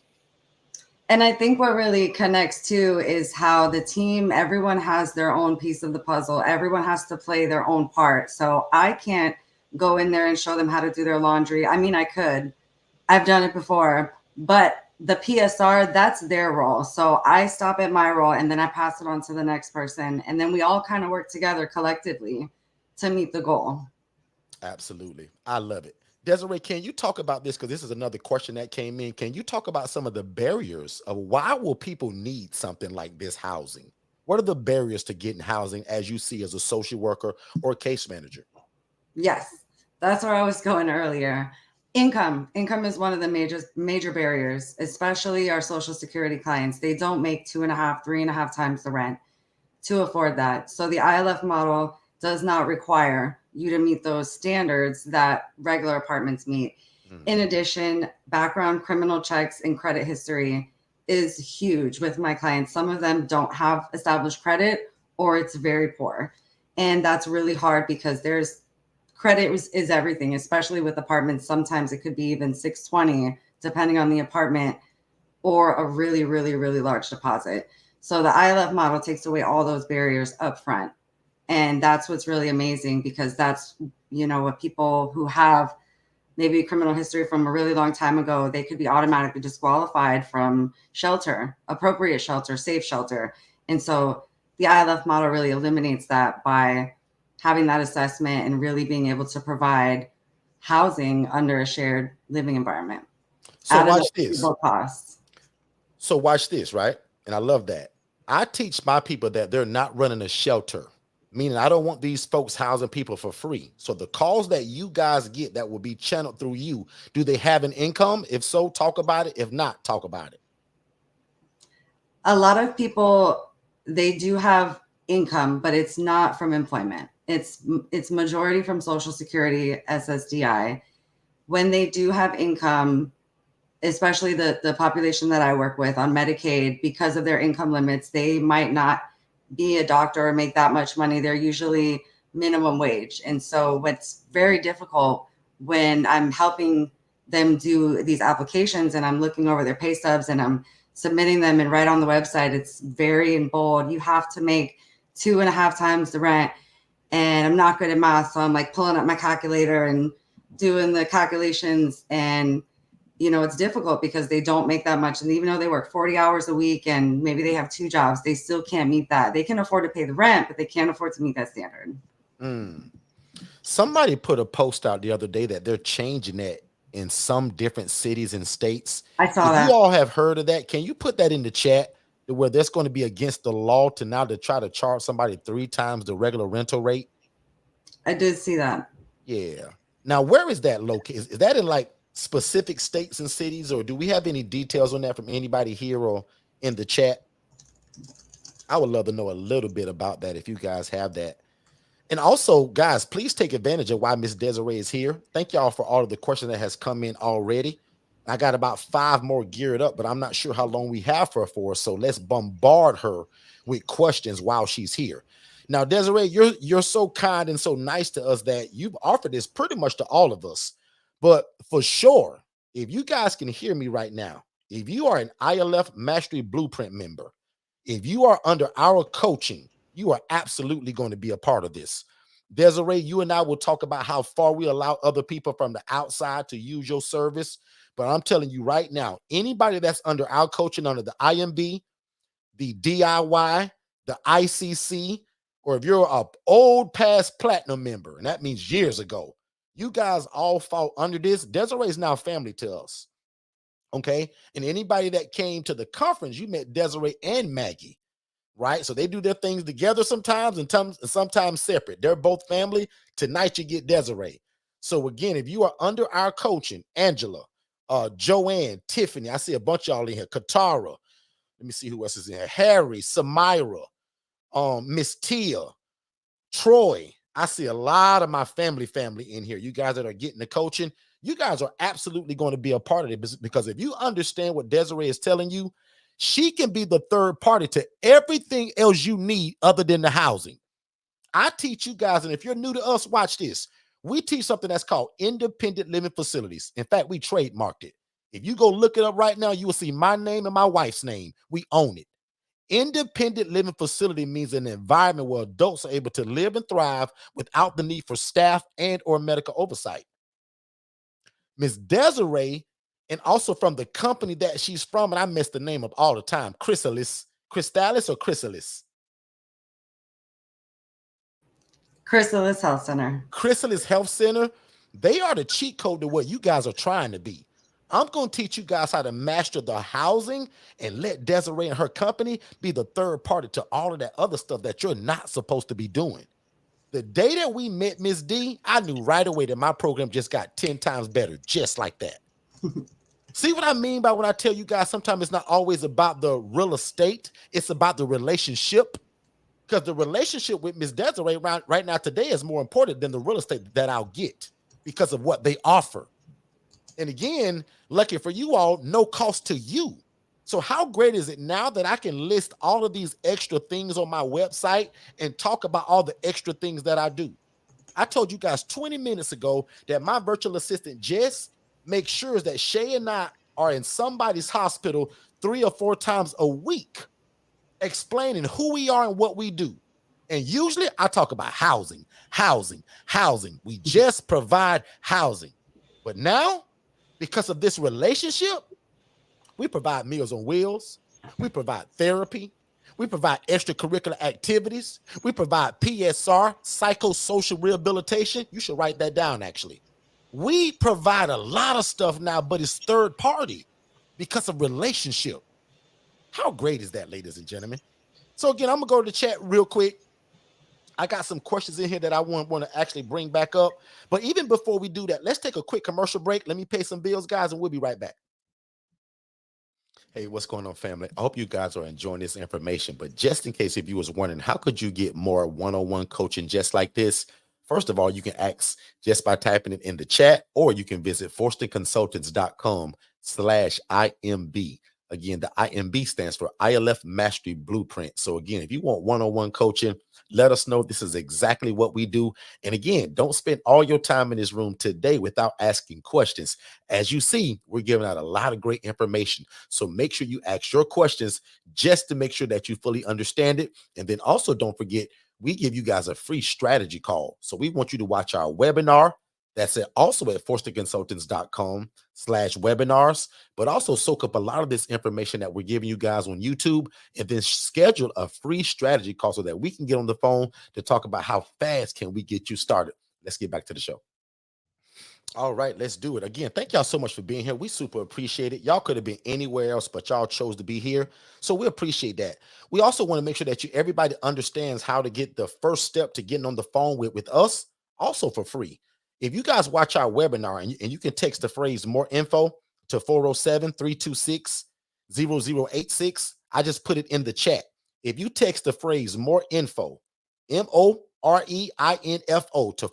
S2: And I think what really connects too is how the team, everyone has their own piece of the puzzle. Everyone has to play their own part. So I can't go in there and show them how to do their laundry. I mean, I could. I've done it before, But the PSR, that's their role. So I stop at my role and then I pass it on to the next person. And then we all kind of work together collectively to meet the goal.
S1: Absolutely. I love it. Desiree, can you talk about this? Because this is another question that came in. Can you talk about some of the barriers of why will people need something like this housing? What are the barriers to getting housing as you see as a social worker or case manager?
S2: Yes, that's where I was going earlier. Income is one of the major barriers, especially our Social Security clients. They don't make 2.5, 3.5 times the rent to afford that. So the ILF model does not require you to meet those standards that regular apartments meet. In addition, background criminal checks and credit history is huge with my clients. Some of them don't have established credit or it's very poor. And that's really hard because there's credit is everything, especially with apartments. Sometimes it could be even 620, depending on the apartment, or a really, really, really large deposit. So the ILF model takes away all those barriers up front. And that's what's really amazing because that's, what people who have maybe a criminal history from a really long time ago, they could be automatically disqualified from shelter, appropriate shelter, safe shelter. And so the ILF model really eliminates that by having that assessment and really being able to provide housing under a shared living environment.
S1: So
S2: At an
S1: watch this.
S2: affordable cost.
S1: So watch this, right? And I love that. I teach my people that they're not running a shelter, meaning I don't want these folks housing people for free. So the calls that you guys get that will be channeled through you, do they have an income? If so, talk about it. If not, talk about it.
S2: A lot of people, they do have income, but it's not from employment. It's majority from Social Security, SSDI. When they do have income, especially the population that I work with on Medicaid, because of their income limits, they might not be a doctor or make that much money. They're usually minimum wage. And so what's very difficult when I'm helping them do these applications and I'm looking over their pay stubs and I'm submitting them, and right on the website, it's very in bold, you have to make 2.5 times the rent. And I'm not good at math. So I'm like pulling up my calculator and doing the calculations, and it's difficult because they don't make that much. And even though they work 40 hours a week and maybe they have 2 jobs, they still can't meet that. They can afford to pay the rent, but they can't afford to meet that standard.
S1: Somebody put a post out the other day that they're changing that in some different cities and states.
S2: I saw
S1: If
S2: that.
S1: you all have heard of that, can you put that in the chat where that's going to be against the law to now to try to charge somebody 3 times the regular rental rate?
S2: I did see that.
S1: Yeah. Now, where is that located? Is that in like specific states and cities, or do we have any details on that from anybody here or in the chat? I would love to know a little bit about that if you guys have that. And also, guys, please take advantage of why Miss Desiree is here. Thank y'all for all of the questions that has come in already. I got about 5 more geared up, but I'm not sure how long we have her for. So let's bombard her with questions while she's here. Now, Desiree, you're so kind and so nice to us that you've offered this pretty much to all of us. But for sure, if you guys can hear me right now, if you are an ILF Mastery Blueprint member, if you are under our coaching, you are absolutely going to be a part of this. Desiree, you and I will talk about how far we allow other people from the outside to use your service. But I'm telling you right now, anybody that's under our coaching, under the IMB, the DIY, the ICC, or if you're an old past platinum member, and that means years ago, you guys all fall under this. Desiree is now family to us. Okay. And anybody that came to the conference, you met Desiree and Maggie, right? So they do their things together sometimes and sometimes separate. They're both family. Tonight you get Desiree. So again, if you are under our coaching, Angela, Joanne, Tiffany, I see a bunch of y'all in here, Katara, let me see who else is in here, Harry, Samira, Miss Tia, Troy. I see a lot of my family in here. You guys that are getting the coaching, you guys are absolutely going to be a part of it, because if you understand what Desiree is telling you, she can be the third party to everything else you need other than the housing. I teach you guys, and if you're new to us, watch this. We teach something that's called independent living facilities. In fact, we trademarked it. If you go look it up right now, you will see my name and my wife's name. We own it. Independent living facility means an environment where adults are able to live and thrive without the need for staff and or medical oversight. Ms. Desiree and also from the company that she's from, and I mess the name up all the time. Chrysalis or Chrysalis?
S2: Chrysalis Health Center.
S1: Chrysalis Health Center. They are the cheat code to what you guys are trying to be. I'm going to teach you guys how to master the housing and let Desiree and her company be the third party to all of that other stuff that you're not supposed to be doing. The day that we met Miss D, I knew right away that my program just got 10 times better, just like that. See what I mean by when I tell you guys sometimes it's not always about the real estate, it's about the relationship. Because the relationship with Miss Desiree right now today is more important than the real estate that I'll get because of what they offer. And again, lucky for you all, no cost to you. So how great is it now that I can list all of these extra things on my website and talk about all the extra things that I do? I told you guys 20 minutes ago that my virtual assistant, Jess, makes sure that Shay and I are in somebody's hospital 3 or 4 times a week, explaining who we are and what we do. And usually I talk about housing. We just provide housing. But now, because of this relationship, we provide Meals on Wheels. We provide therapy. We provide extracurricular activities. We provide PSR, psychosocial rehabilitation. You should write that down, actually. We provide a lot of stuff now, but it's third party because of relationship. How great is that, ladies and gentlemen? So again, I'm going to go to the chat real quick. I got some questions in here that I want to actually bring back up. But even before we do that, let's take a quick commercial break. Let me pay some bills, guys, and we'll be right back. Hey, what's going on, family? I hope you guys are enjoying this information. But just in case if you was wondering, how could you get more one-on-one coaching just like this? First of all, you can ask just by typing it in the chat, or you can visit forstonconsultants.com/IMB. Again, the IMB stands for ILF Mastery Blueprint. So again, if you want one-on-one coaching, let us know. This is exactly what we do. And again, don't spend all your time in this room today without asking questions. As you see, we're giving out a lot of great information. So make sure you ask your questions just to make sure that you fully understand it. And then also don't forget, we give you guys a free strategy call. So we want you to watch our webinar. That's it. Also at forstonconsultants.com/webinars, but also soak up a lot of this information that we're giving you guys on YouTube, and then schedule a free strategy call so that we can get on the phone to talk about how fast can we get you started. Let's get back to the show. All right, let's do it. Again, thank y'all so much for being here. We super appreciate it. Y'all could have been anywhere else, but y'all chose to be here. So we appreciate that. We also want to make sure that everybody understands how to get the first step to getting on the phone with us, also for free. If you guys watch our webinar and you can text the phrase more info to 407-326-0086, I just put it in the chat. If you text the phrase more info, MOREINFO to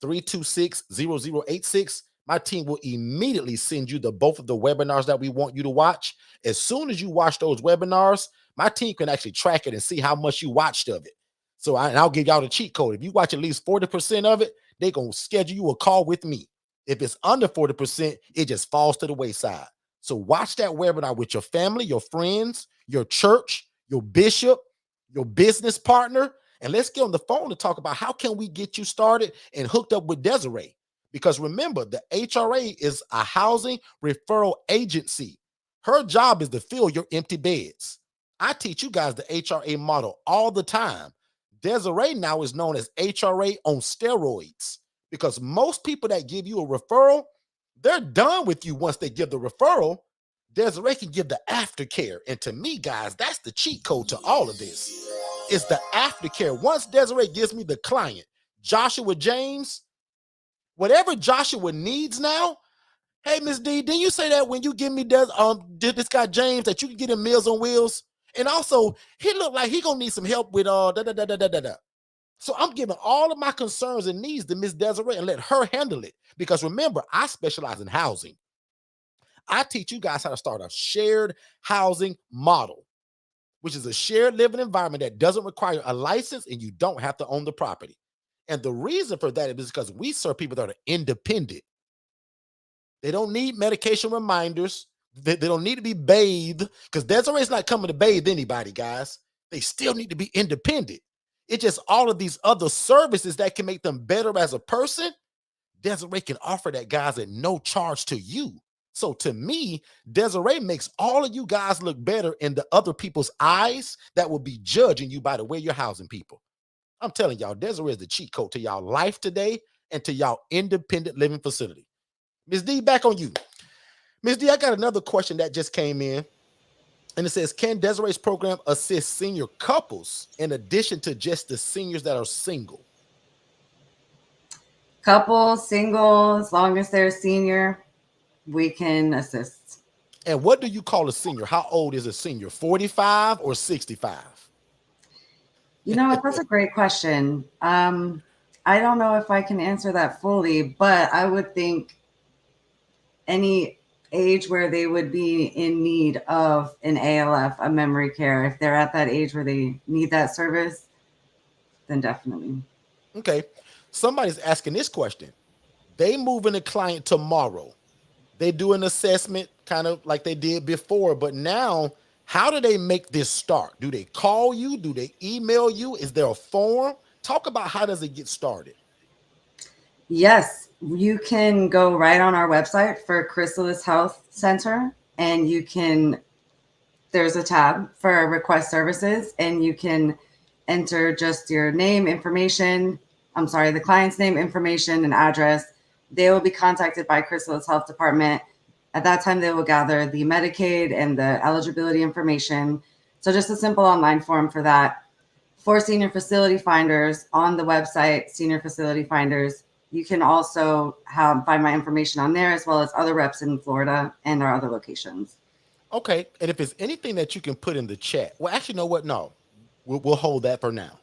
S1: 407-326-0086, my team will immediately send you both of the webinars that we want you to watch. As soon as you watch those webinars, my team can actually track it and see how much you watched of it. So I'll give y'all the cheat code. If you watch at least 40% of it, they're going to schedule you a call with me. If it's under 40%, it just falls to the wayside. So watch that webinar with your family, your friends, your church, your bishop, your business partner, and let's get on the phone to talk about how can we get you started and hooked up with Desiree. Because remember, the HRA is a housing referral agency. Her job is to fill your empty beds. I teach you guys the HRA model all the time. Desiree now is known as HRA on steroids, because most people that give you a referral, they're done with you once they give the referral. Desiree can give the aftercare. And to me, guys, that's the cheat code to all of this. It's the aftercare. Once Desiree gives me the client, Joshua James, whatever Joshua needs now, hey, Miss D, didn't you say that when you give me this guy James that you can get him Meals on Wheels? And also, he looked like he gonna need some help with So I'm giving all of my concerns and needs to Miss Desiree and let her handle it. Because remember, I specialize in housing. I teach you guys how to start a shared housing model, which is a shared living environment that doesn't require a license and you don't have to own the property. And the reason for that is because we serve people that are independent. They don't need medication reminders. They don't need to be bathed, because Desiree's not coming to bathe anybody, guys. They still need to be independent. It's just all of these other services that can make them better as a person. Desiree can offer that, guys, at no charge to you. So to me, Desiree makes all of you guys look better in the other people's eyes that will be judging you by the way you're housing people. I'm telling y'all, Desiree is the cheat code to y'all life today and to y'all independent living facility. Ms. D, back on you. Ms. D, I got another question that just came in. And it says, can Desiree's program assist senior couples in addition to just the seniors that are single?
S2: Couple, single, as long as they're senior, we can assist.
S1: And what do you call a senior? How old is a senior? 45 or 65?
S2: You know, that's a great question. I don't know if I can answer that fully, but I would think any age where they would be in need of an ALF, a memory care, if they're at that age where they need that service, then definitely.
S1: Okay. Somebody's asking this question. They move in a client tomorrow. They do an assessment kind of like they did before, but now how do they make this start? Do they call you? Do they email you? Is there a form? Talk about how does it get started?
S2: Yes, you can go right on our website for Chrysalis Health Center, and there's a tab for request services, and you can enter just your name, information. I'm sorry, the client's name, information, and address. They will be contacted by Chrysalis Health Department. At that time, they will gather the Medicaid and the eligibility information. So just a simple online form for that. For senior facility finders on the website, Senior Facility Finders, you can also find my information on there, as well as other reps in Florida and our other locations.
S1: Okay. And if there's anything that you can put in the chat, well, actually, you know what? No, we'll hold that for now.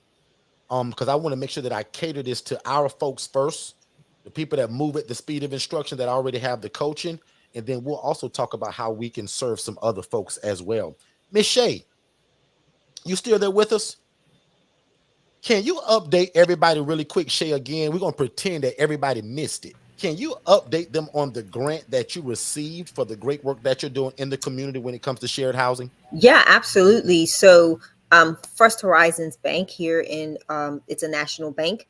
S1: Because I want to make sure that I cater this to our folks first, the people that move at the speed of instruction that already have the coaching. And then we'll also talk about how we can serve some other folks as well. Miss Shay, you still there with us? Can you update everybody really quick, Shay, again? We're going to pretend that everybody missed it. Can you update them on the grant that you received for the great work that you're doing in the community when it comes to shared housing?
S3: Yeah, absolutely. So First Horizons Bank here in it's a national bank,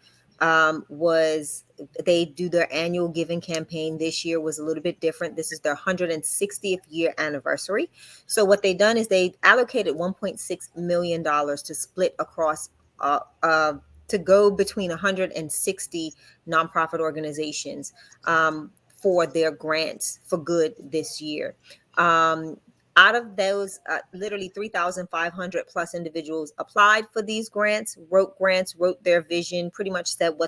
S3: they do their annual giving campaign. This year was a little bit different. This is their 160th year anniversary. So what they done is they allocated $1.6 million to split across to go between 160 nonprofit organizations for their grants for good this year. Out of those, literally 3,500 plus individuals applied for these grants, wrote their vision, pretty much said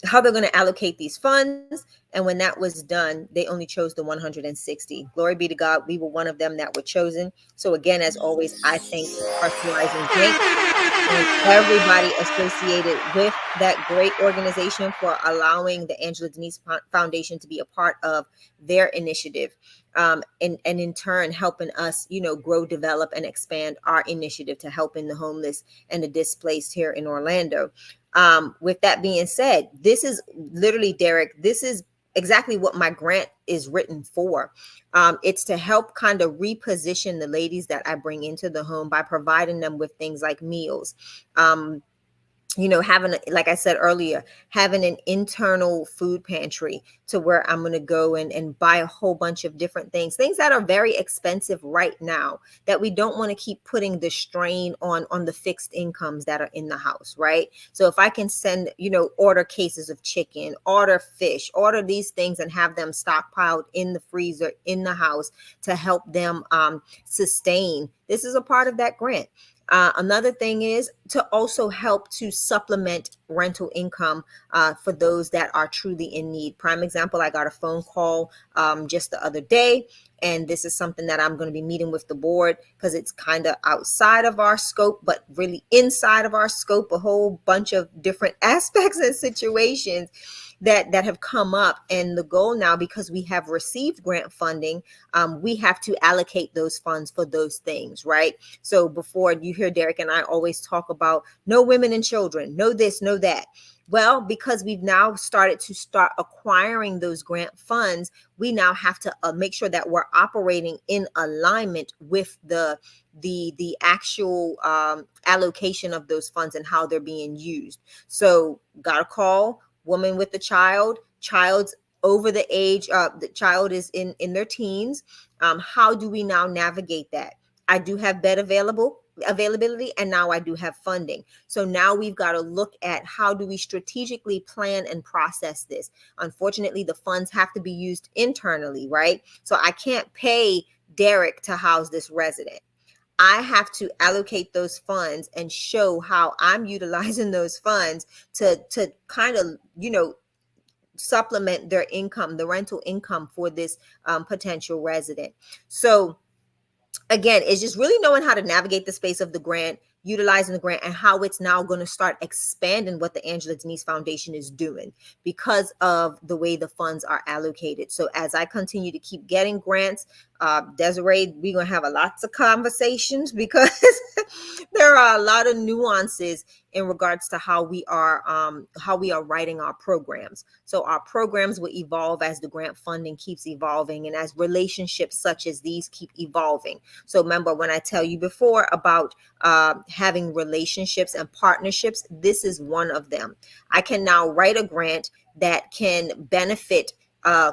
S3: how they're going to allocate these funds. And when that was done, they only chose the 160. Glory be to God, we were one of them that were chosen. So again, as always, I thank First Horizons Bank and everybody associated with that great organization for allowing the Angela Denise Foundation to be a part of their initiative. And in turn helping us, grow, develop, and expand our initiative to helping the homeless and the displaced here in Orlando. With that being said, this is literally, Derek, this is exactly what my grant is written for. It's to help kind of reposition the ladies that I bring into the home by providing them with things like meals. Having, like I said earlier, having an internal food pantry to where I'm going to go and buy a whole bunch of different things that are very expensive right now, that we don't want to keep putting the strain on the fixed incomes that are in the house, right? So if I can send, order cases of chicken, order fish, order these things and have them stockpiled in the freezer in the house to help them sustain, this is a part of that grant. Another thing is to also help to supplement rental income for those that are truly in need. Prime example, I got a phone call just the other day, and this is something that I'm going to be meeting with the board because it's kind of outside of our scope, but really inside of our scope, a whole bunch of different aspects and situations that have come up. And the goal now, because we have received grant funding, we have to allocate those funds for those things, right? So before, you hear Derek and I always talk about no women and children, no this, no that. Well, because we've now started acquiring those grant funds, we now have to make sure that we're operating in alignment with the actual allocation of those funds and how they're being used. So got a call, woman with the child's over the age, the child is in their teens. How do we now navigate that? I do have bed availability, and now I do have funding. So now we've got to look at how do we strategically plan and process this. Unfortunately, the funds have to be used internally, right? So I can't pay Derek to house this resident. I have to allocate those funds and show how I'm utilizing those funds to kind of, supplement their income, the rental income for this potential resident. So again, it's just really knowing how to navigate the space of the grant, utilizing the grant, and how it's now going to start expanding what the Angela Denise Foundation is doing because of the way the funds are allocated. So as I continue to keep getting grants, Desiree, we're going to have lots of conversations because there are a lot of nuances in regards to how we are writing our programs. So our programs will evolve as the grant funding keeps evolving and as relationships such as these keep evolving. So remember when I tell you before about having relationships and partnerships, this is one of them. I can now write a grant that can benefit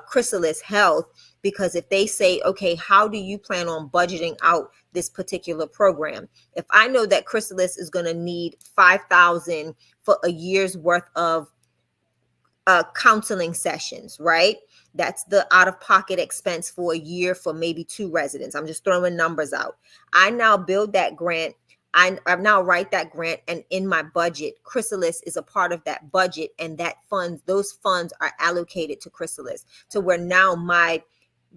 S3: Chrysalis Health, because if they say, okay, how do you plan on budgeting out this particular program? If I know that Chrysalis is going to need $5,000 for a year's worth of counseling sessions, right? That's the out-of-pocket expense for a year for maybe 2 residents. I'm just throwing numbers out. I now build that grant. I now write that grant, and in my budget, Chrysalis is a part of that budget, and those funds are allocated to Chrysalis, to where now my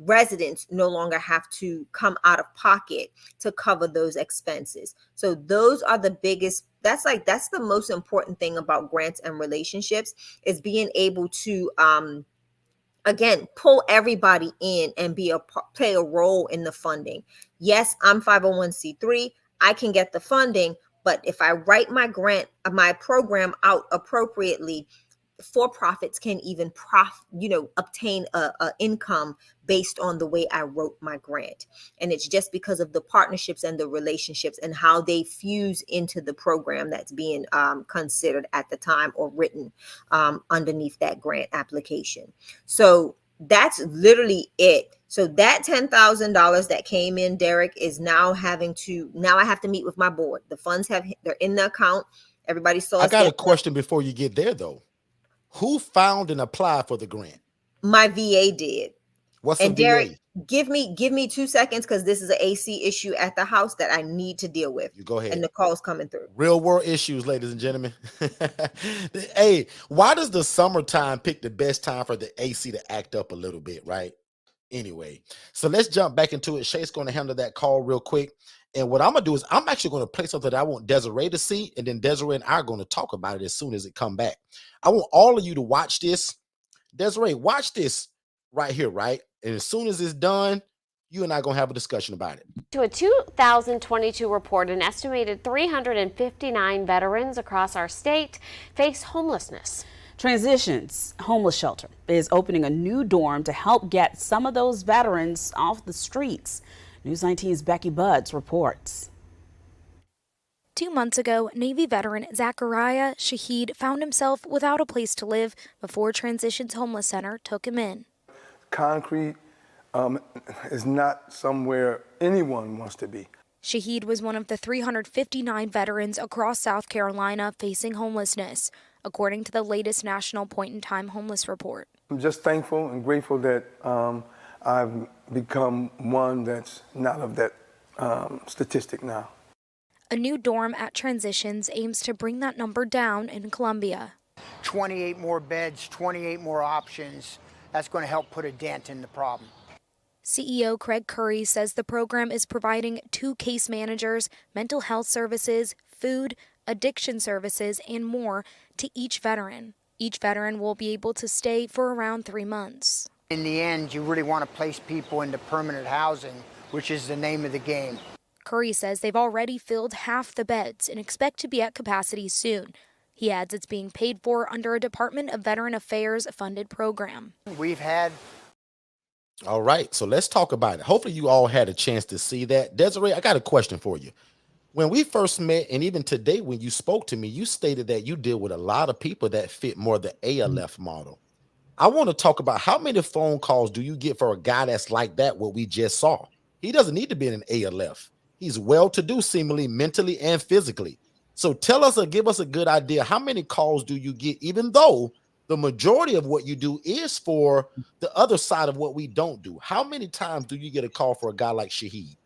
S3: residents no longer have to come out of pocket to cover those expenses. So those are the biggest, that's the most important thing about grants and relationships, is being able to again, pull everybody in and play a role in the funding. Yes, I'm 501c3. I can get the funding, but if I write my program out appropriately, for-profits can even obtain a income based on the way I wrote my grant. And it's just because of the partnerships and the relationships and how they fuse into the program that's being considered at the time or written underneath that grant application. So that's literally it. So that $10,000 that came in, Derek, is now I have to meet with my board. The funds they're in the account. Everybody saw.
S1: I got a question before you get there though. Who found and applied for the grant?
S3: My VA did.
S1: What's
S3: and
S1: a
S3: Derek,
S1: VA?
S3: Give me 2 seconds because this is an AC issue at the house that I need to deal with.
S1: You go ahead.
S3: And the call's coming through.
S1: Real world issues, ladies and gentlemen. Hey, why does the summertime pick the best time for the AC to act up a little bit, right? Anyway, so let's jump back into it. Shay's going to handle that call real quick. And what I'm going to do is I'm actually going to play something that I want Desiree to see, and then Desiree and I are going to talk about it as soon as it come back. I want all of you to watch this. Desiree, watch this right here, right? And as soon as it's done, you and I are going to have a discussion about it.
S4: To a 2022 report, an estimated 359 veterans across our state face homelessness.
S5: Transitions Homeless Shelter is opening a new dorm to help get some of those veterans off the streets. News 19's Becky Buds reports.
S6: 2 months ago, Navy veteran Zachariah Shaheed found himself without a place to live before Transitions Homeless Center took him in.
S7: Concrete is not somewhere anyone wants to be.
S6: Shaheed was one of the 359 veterans across South Carolina facing homelessness, according to the latest National Point-in-Time Homeless Report.
S7: I'm just thankful and grateful that I've become one that's not of that statistic now.
S6: A new dorm at Transitions aims to bring that number down in Columbia.
S8: 28 more beds, 28 more options. That's going to help put a dent in the problem.
S6: CEO Craig Curry says the program is providing 2 case managers, mental health services, food, addiction services, and more to each veteran. Each veteran will be able to stay for around 3 months.
S8: In the end, you really want to place people into permanent housing, which is the name of the game.
S6: Curry says they've already filled half the beds and expect to be at capacity soon. He adds it's being paid for under a Department of Veteran Affairs funded program.
S8: We've had.
S1: All right, so let's talk about it. Hopefully you all had a chance to see that. Desiree, I got a question for you. When we first met, and even today when you spoke to me, you stated that you deal with a lot of people that fit more the ALF model. I want to talk about how many phone calls do you get for a guy that's like that, what we just saw? He doesn't need to be in an ALF. He's well-to-do, seemingly mentally and physically. So tell us or give us a good idea. How many calls do you get, even though the majority of what you do is for the other side of what we don't do? How many times do you get a call for a guy like Shahid?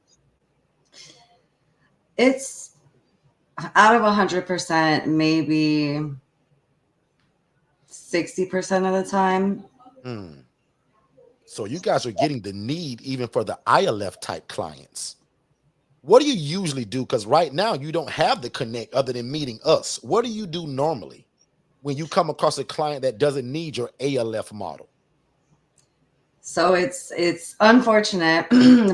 S2: It's out of 100%, maybe 60% of the time.
S1: So you guys are getting the need even for the ILF type clients. What do you usually do? Because right now you don't have the connect other than meeting us. What do you do normally when you come across a client that doesn't need your ALF model?
S2: So it's unfortunate,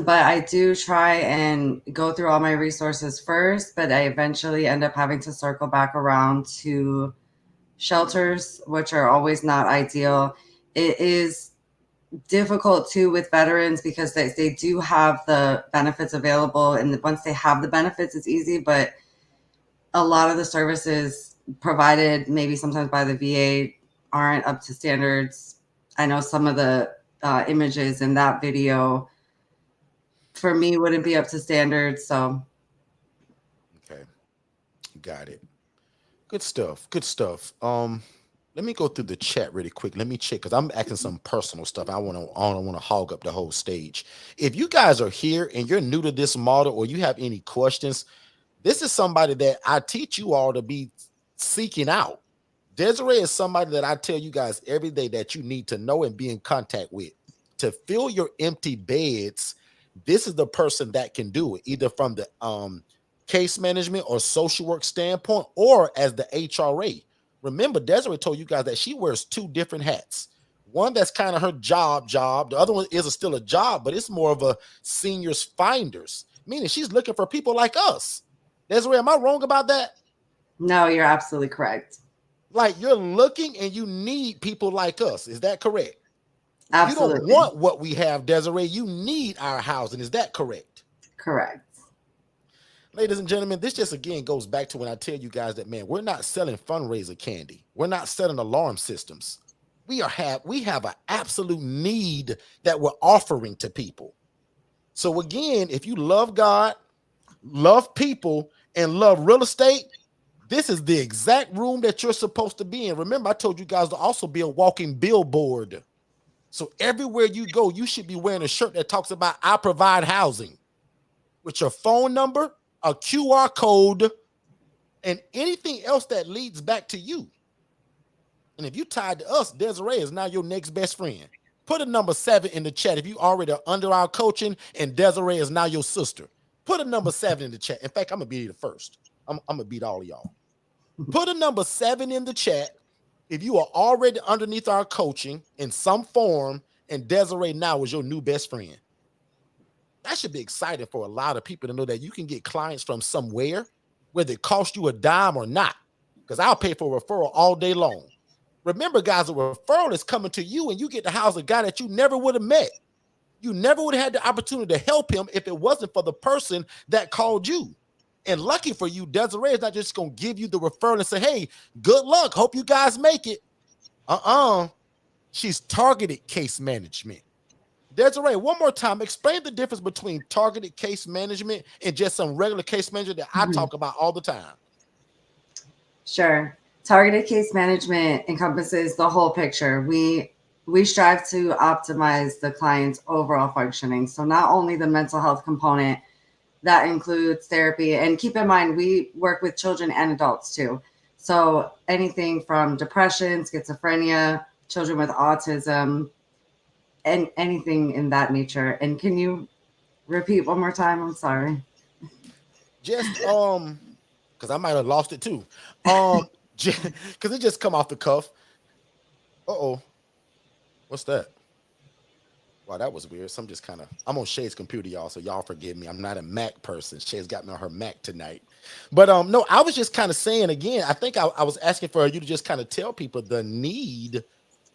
S2: but I do try and go through all my resources first, but I eventually end up having to circle back around to shelters, which are always not ideal. It is difficult too with veterans because they do have the benefits available, and once they have the benefits, it's easy, but a lot of the services provided maybe sometimes by the VA aren't up to standards. I know some of the images in that video for me wouldn't be up to standards. So
S1: okay, got it. Good stuff. Good stuff. Let me go through the chat really quick. Let me check because I'm asking some personal stuff. I don't want to hog up the whole stage. If you guys are here and you're new to this model or you have any questions, this is somebody that I teach you all to be seeking out. Desiree is somebody that I tell you guys every day that you need to know and be in contact with. To fill your empty beds, this is the person that can do it, either from the case management or social work standpoint or as the HRA. Remember, Desiree told you guys that she wears two different hats. One that's kind of her job. The other one is still a job, but it's more of a seniors finders, meaning she's looking for people like us. Desiree, am I wrong about that?
S2: no, you're absolutely correct.
S1: Like you're looking and you need people like us. Is that correct?
S2: Absolutely.
S1: You don't want what we have, Desiree. You need our housing. Is that correct?
S2: Correct.
S1: Ladies and gentlemen, this just again goes back to when I tell you guys that, man, we're not selling fundraiser candy. We're not selling alarm systems. We have an absolute need that we're offering to people. So again, if you love God, love people, and love real estate, this is the exact room that you're supposed to be in. Remember, I told you guys to also be a walking billboard. So everywhere you go, you should be wearing a shirt that talks about I provide housing with your phone number, a QR code, and anything else that leads back to you. And if you tied to us, Desiree is now your next best friend. Put a number 7 in the chat if you already are under our coaching and Desiree is now your sister. Put a number 7 in the chat. In fact, I'm going to be the first. I'm going to beat all of y'all. Put a number 7 in the chat if you are already underneath our coaching in some form and Desiree now is your new best friend. That should be exciting for a lot of people to know that you can get clients from somewhere, whether it costs you a dime or not, because I'll pay for a referral all day long. Remember, guys, a referral is coming to you and you get to house a guy that you never would have met. You never would have had the opportunity to help him if it wasn't for the person that called you. And lucky for you, Desiree is not just going to give you the referral and say, hey, good luck. Hope you guys make it. She's targeted case management. Desiree, one more time, explain the difference between targeted case management and just some regular case management that I talk about all the time.
S2: Sure. Targeted case management encompasses the whole picture. We strive to optimize the client's overall functioning. So not only the mental health component, that includes therapy. And keep in mind, we work with children and adults too. So anything from depression, schizophrenia, children with autism, and anything in that nature. And can you repeat one more time? I'm sorry.
S1: Just because I might have lost it too. Because it just come off the cuff. What's that? Wow, that was weird. So I'm on Shay's computer, y'all, so y'all forgive me. I'm not a Mac person. Shay's got me on her Mac tonight. But no, I was just kind of saying again, I think I was asking for you to just kind of tell people the need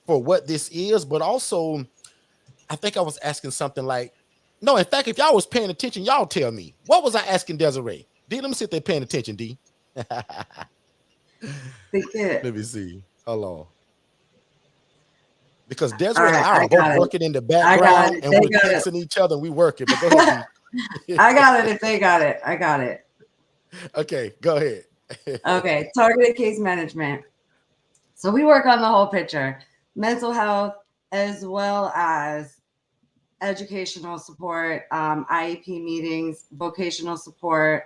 S1: for what this is, but also I think I was asking something like, no, in fact, if y'all was paying attention, y'all tell me. What was I asking Desiree? D, let me see if they're paying attention, D. Let me see. Hold on. Because Desiree
S2: All
S1: and
S2: right,
S1: I
S2: I
S1: are both
S2: got it.
S1: working in the
S2: I got
S1: background
S2: it.
S1: and
S2: They
S1: we're
S2: got it.
S1: texting each other and we working. But go ahead, D.
S2: I got it if they got it. I got it.
S1: Okay, go ahead.
S2: Okay, targeted case management. So we work on the whole picture, mental health, as well as educational support, IEP meetings, vocational support,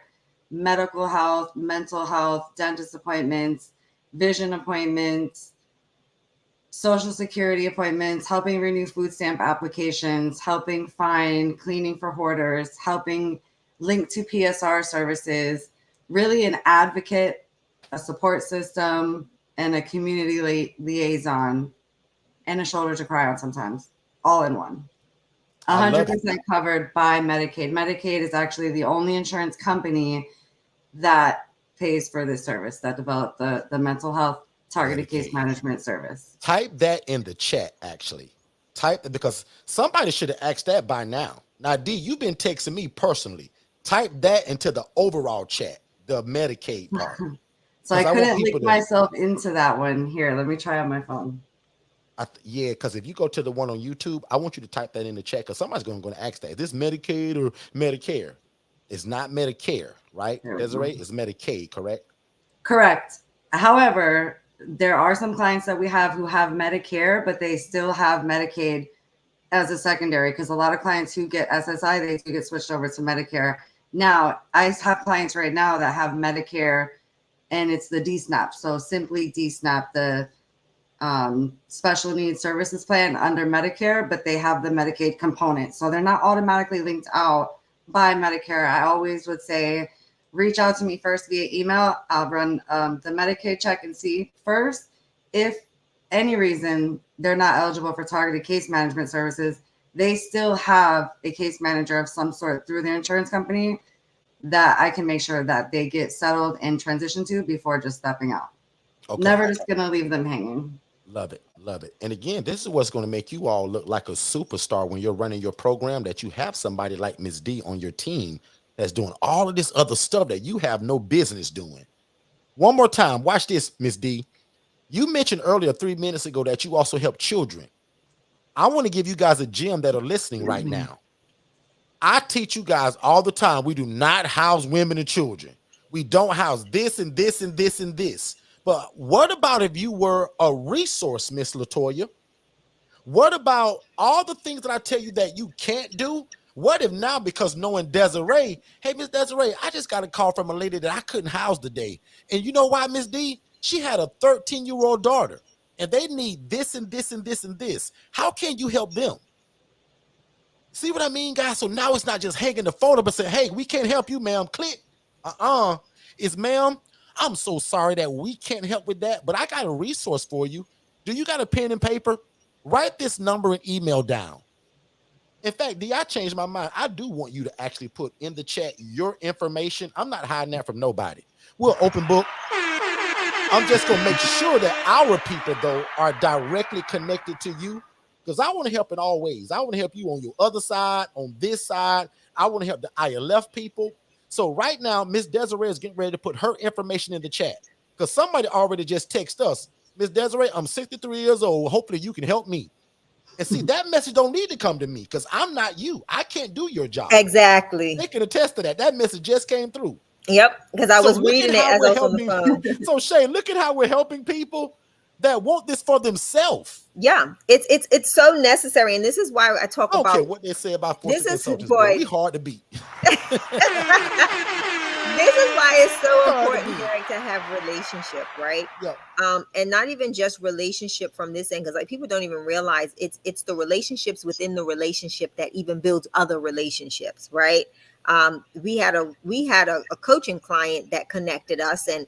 S2: medical health, mental health, dentist appointments, vision appointments, social security appointments, helping renew food stamp applications, helping find cleaning for hoarders, helping link to PSR services, really an advocate, a support system, and a community liaison, and a shoulder to cry on sometimes, all in one.
S1: I love it.
S2: 100% covered by Medicaid. Medicaid is actually the only insurance company that pays for this service, that developed the mental health targeted case
S1: Medicaid.
S2: management service.
S1: Type that in the chat, actually. Type that, because somebody should have asked that by now. Now, D, you've been texting me personally. Type that into the overall chat, the Medicaid part.
S2: So I
S1: 'Cause I want
S2: couldn't
S1: people
S2: link
S1: to-
S2: myself into that one. Here, let me try on my phone.
S1: Yeah, because if you go to the one on YouTube, I want you to type that in the chat because somebody's going to ask that. Is this Medicaid or Medicare? It's not Medicare, right?
S2: There we
S1: Desiree,
S2: go.
S1: it's Medicaid, correct?
S2: Correct. However, there are some clients that we have who have Medicare, but they still have Medicaid as a secondary, because a lot of clients who get SSI, they do get switched over to Medicare. Now, I have clients right now that have Medicare, and it's the DSNAP. So simply DSNAP, the special needs services plan under Medicare, but they have the Medicaid component. So they're not automatically linked out by Medicare. I always would say, reach out to me first via email. I'll run the Medicaid check and see first if any reason they're not eligible for targeted case management services. They still have a case manager of some sort through their insurance company that I can make sure that they get settled and transitioned to before just stepping out.
S1: Okay.
S2: Never just gonna leave them hanging.
S1: Love it. Love it. And again, this is what's going to make you all look like a superstar when you're running your program, that you have somebody like Ms. D on your team that's doing all of this other stuff that you have no business doing. One more time, watch this, Ms. D. You mentioned earlier 3 minutes ago that you also help children. I want to give you guys a gem that are listening right now. I teach you guys all the time. We do not house women and children. We don't house this and this and this and this. But what about if you were a resource, Miss LaToya? What about all the things that I tell you that you can't do? What if now, because knowing Desiree, hey, Miss Desiree, I just got a call from a lady that I couldn't house today. And you know why, Miss D? She had a 13-year-old daughter, and they need this and this and this and this. How can you help them? See what I mean, guys? So now it's not just hanging the phone up and saying, hey, we can't help you, ma'am. Click. It's, ma'am, I'm so sorry that we can't help with that, but I got a resource for you. Do you got a pen and paper? Write this number and email down. In fact, D, I changed my mind. I do want you to actually put in the chat your information. I'm not hiding that from nobody. We're open book. I'm just going to make sure that our people, though, are directly connected to you, because I want to help in all ways. I want to help you on your other side, on this side. I want to help the ILF people. So right now, Miss Desiree is getting ready to put her information in the chat, because somebody already just texted us, Miss Desiree, I'm 63 years old. Hopefully you can help me. And see, that message don't need to come to me, because I'm not you. I can't do your job.
S3: Exactly.
S1: They can attest to that. That message just came through.
S3: Yep, because I was
S1: look
S3: reading
S1: at
S3: it
S1: how
S3: as
S1: we're
S3: I was on the
S1: helping.
S3: phone.
S1: So Shay, look at how we're helping people that want this for themselves.
S3: Yeah, it's so necessary, and this is why I talk
S1: I don't care
S3: about
S1: what they say about Forston
S3: this is
S1: Consultants,
S3: boy.
S1: We hard to beat.
S3: This is why it's so
S1: Hard to
S3: important,
S1: beat.
S3: Derek, to have relationship, right?
S1: Yeah.
S3: And not even just relationship from this end, because like people don't even realize it's the relationships within the relationship that even builds other relationships, right? We had a coaching client that connected us, and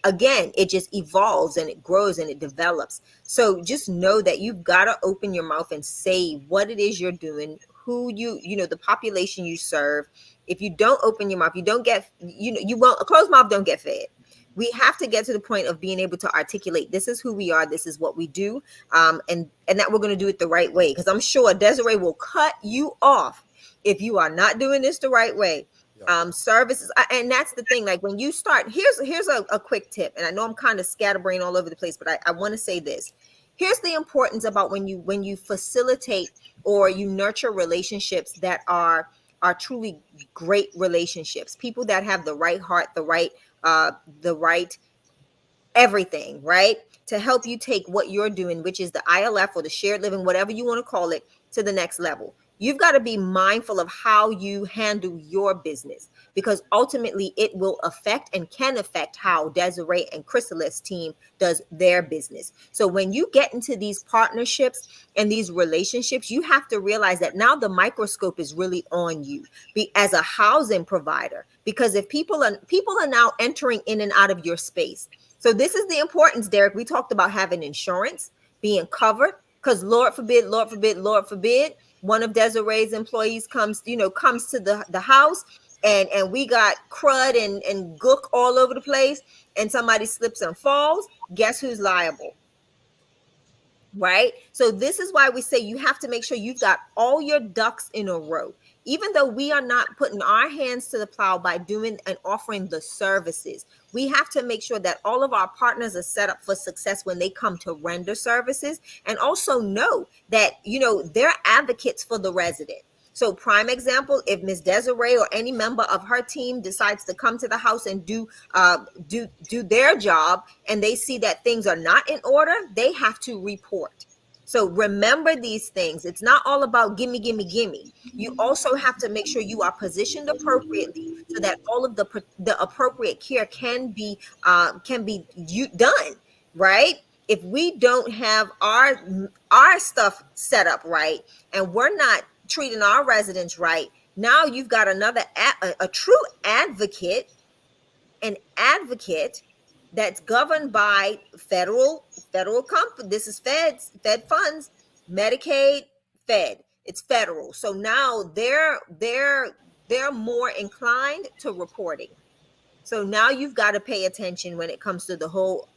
S3: again, it just evolves and it grows and it develops. So just know that you've got to open your mouth and say what it is you're doing, who you know, the population you serve. If you don't open your mouth, you don't get, you won't, a closed mouth don't get fed. We have to get to the point of being able to articulate, this is who we are, this is what we do, and that we're going to do it the right way. Because I'm sure Desiree will cut you off if you are not doing this the right way. Services, and that's the thing. Like when you start, here's a quick tip, and I know I'm kind of scatterbrained all over the place, but I want to say this. Here's the importance about when you facilitate or you nurture relationships that are truly great relationships, people that have the right heart, the right everything, right? To help you take what you're doing, which is the ILF or the shared living, whatever you want to call it, to the next level. You've got to be mindful of how you handle your business, because ultimately it will affect and can affect how Desiree and Chrysalis's team does their business. So when you get into these partnerships and these relationships, you have to realize that now the microscope is really on you as a housing provider, because if people are now entering in and out of your space. So this is the importance, Derek. We talked about having insurance, being covered, because Lord forbid, Lord forbid, Lord forbid, one of Desiree's employees comes to the house and we got crud and gook all over the place and somebody slips and falls. Guess who's liable? Right? So this is why we say you have to make sure you've got all your ducks in a row. Even though we are not putting our hands to the plow by doing and offering the services, we have to make sure that all of our partners are set up for success when they come to render services, and also know that, they're advocates for the resident. So prime example, if Ms. Desiree or any member of her team decides to come to the house and do their job, and they see that things are not in order, they have to report. So remember these things. It's not all about gimme, gimme, gimme. You also have to make sure you are positioned appropriately so that all of the appropriate care can be done, right? If we don't have our stuff set up right and we're not treating our residents right, now you've got a true advocate, an advocate that's governed by federal company. This is Fed funds, Medicaid, Fed. It's federal. So now they're more inclined to reporting. So now you've got to pay attention when it comes to the whole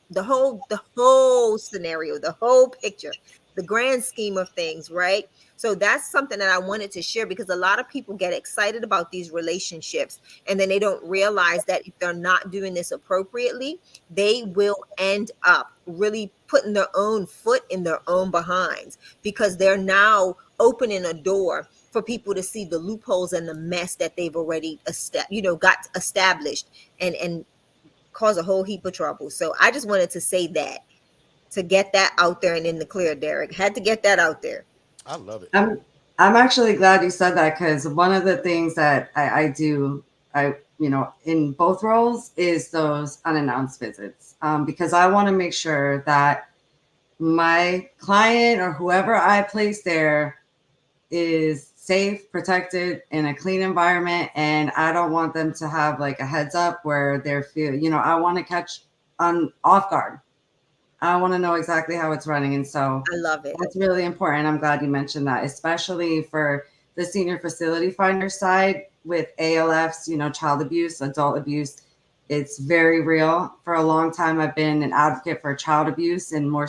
S3: scenario, the whole picture, the grand scheme of things, right? So that's something that I wanted to share, because a lot of people get excited about these relationships and then they don't realize that if they're not doing this appropriately, they will end up really putting their own foot in their own behinds, because they're now opening a door for people to see the loopholes and the mess that they've already got established and cause a whole heap of trouble. So I just wanted to say that, to get that out there and in the clear, Derek. Had to get that out there.
S1: I love it.
S2: I'm actually glad you said that, because one of the things that I do in both roles is those unannounced visits, because I want to make sure that my client or whoever I place there is safe, protected, in a clean environment, and I don't want them to have like a heads up where they're I want to catch off guard. I want to know exactly how it's running. And so
S3: I love it.
S2: That's really important. I'm glad you mentioned that, especially for the senior facility finder side with ALFs, child abuse, adult abuse. It's very real. For a long time, I've been an advocate for child abuse, and more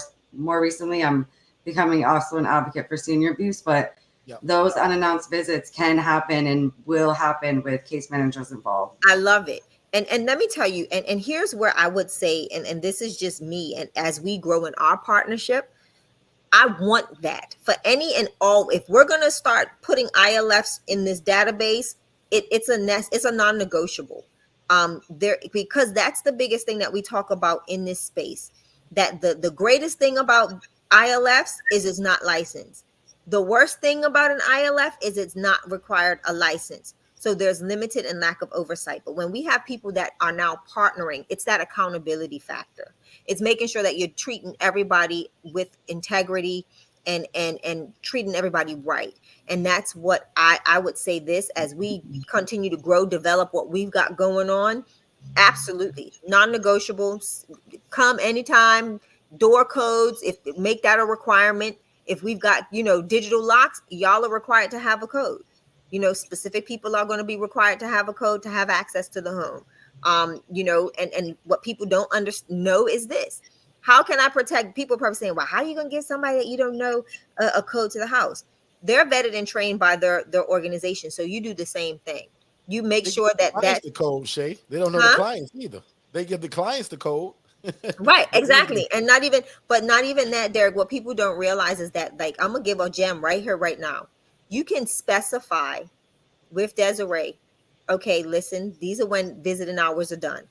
S2: recently, I'm becoming also an advocate for senior abuse. But those unannounced visits can happen and will happen with case managers involved.
S3: I love it. And let me tell you, and here's where I would say, and this is just me, and as we grow in our partnership, I want that for any and all. If we're going to start putting ILFs in this database, it's a non-negotiable. Because that's the biggest thing that we talk about in this space. That the greatest thing about ILFs is it's not licensed. The worst thing about an ILF is it's not required a license. So there's limited and lack of oversight. But when we have people that are now partnering, it's that accountability factor. It's making sure that you're treating everybody with integrity and treating everybody right. And that's what I would say this, as we continue to grow, develop what we've got going on. Absolutely. Non-negotiable. Come anytime. Door codes, if make that a requirement. If we've got, digital locks, y'all are required to have a code. Specific people are going to be required to have a code to have access to the home. And what people don't know is this. How can I protect people? Probably saying, well, how are you going to get somebody that you don't know a code to the house? They're vetted and trained by their organization. So you do the same thing. You make sure that
S1: the code, Shay. They don't know the clients either. They give the clients the code.
S3: Right, exactly. And not even, but not even that, Derek. What people don't realize is that, like, I'm gonna give a gem right here, right now. You can specify with Desiree, okay, listen, these are when visiting hours are done.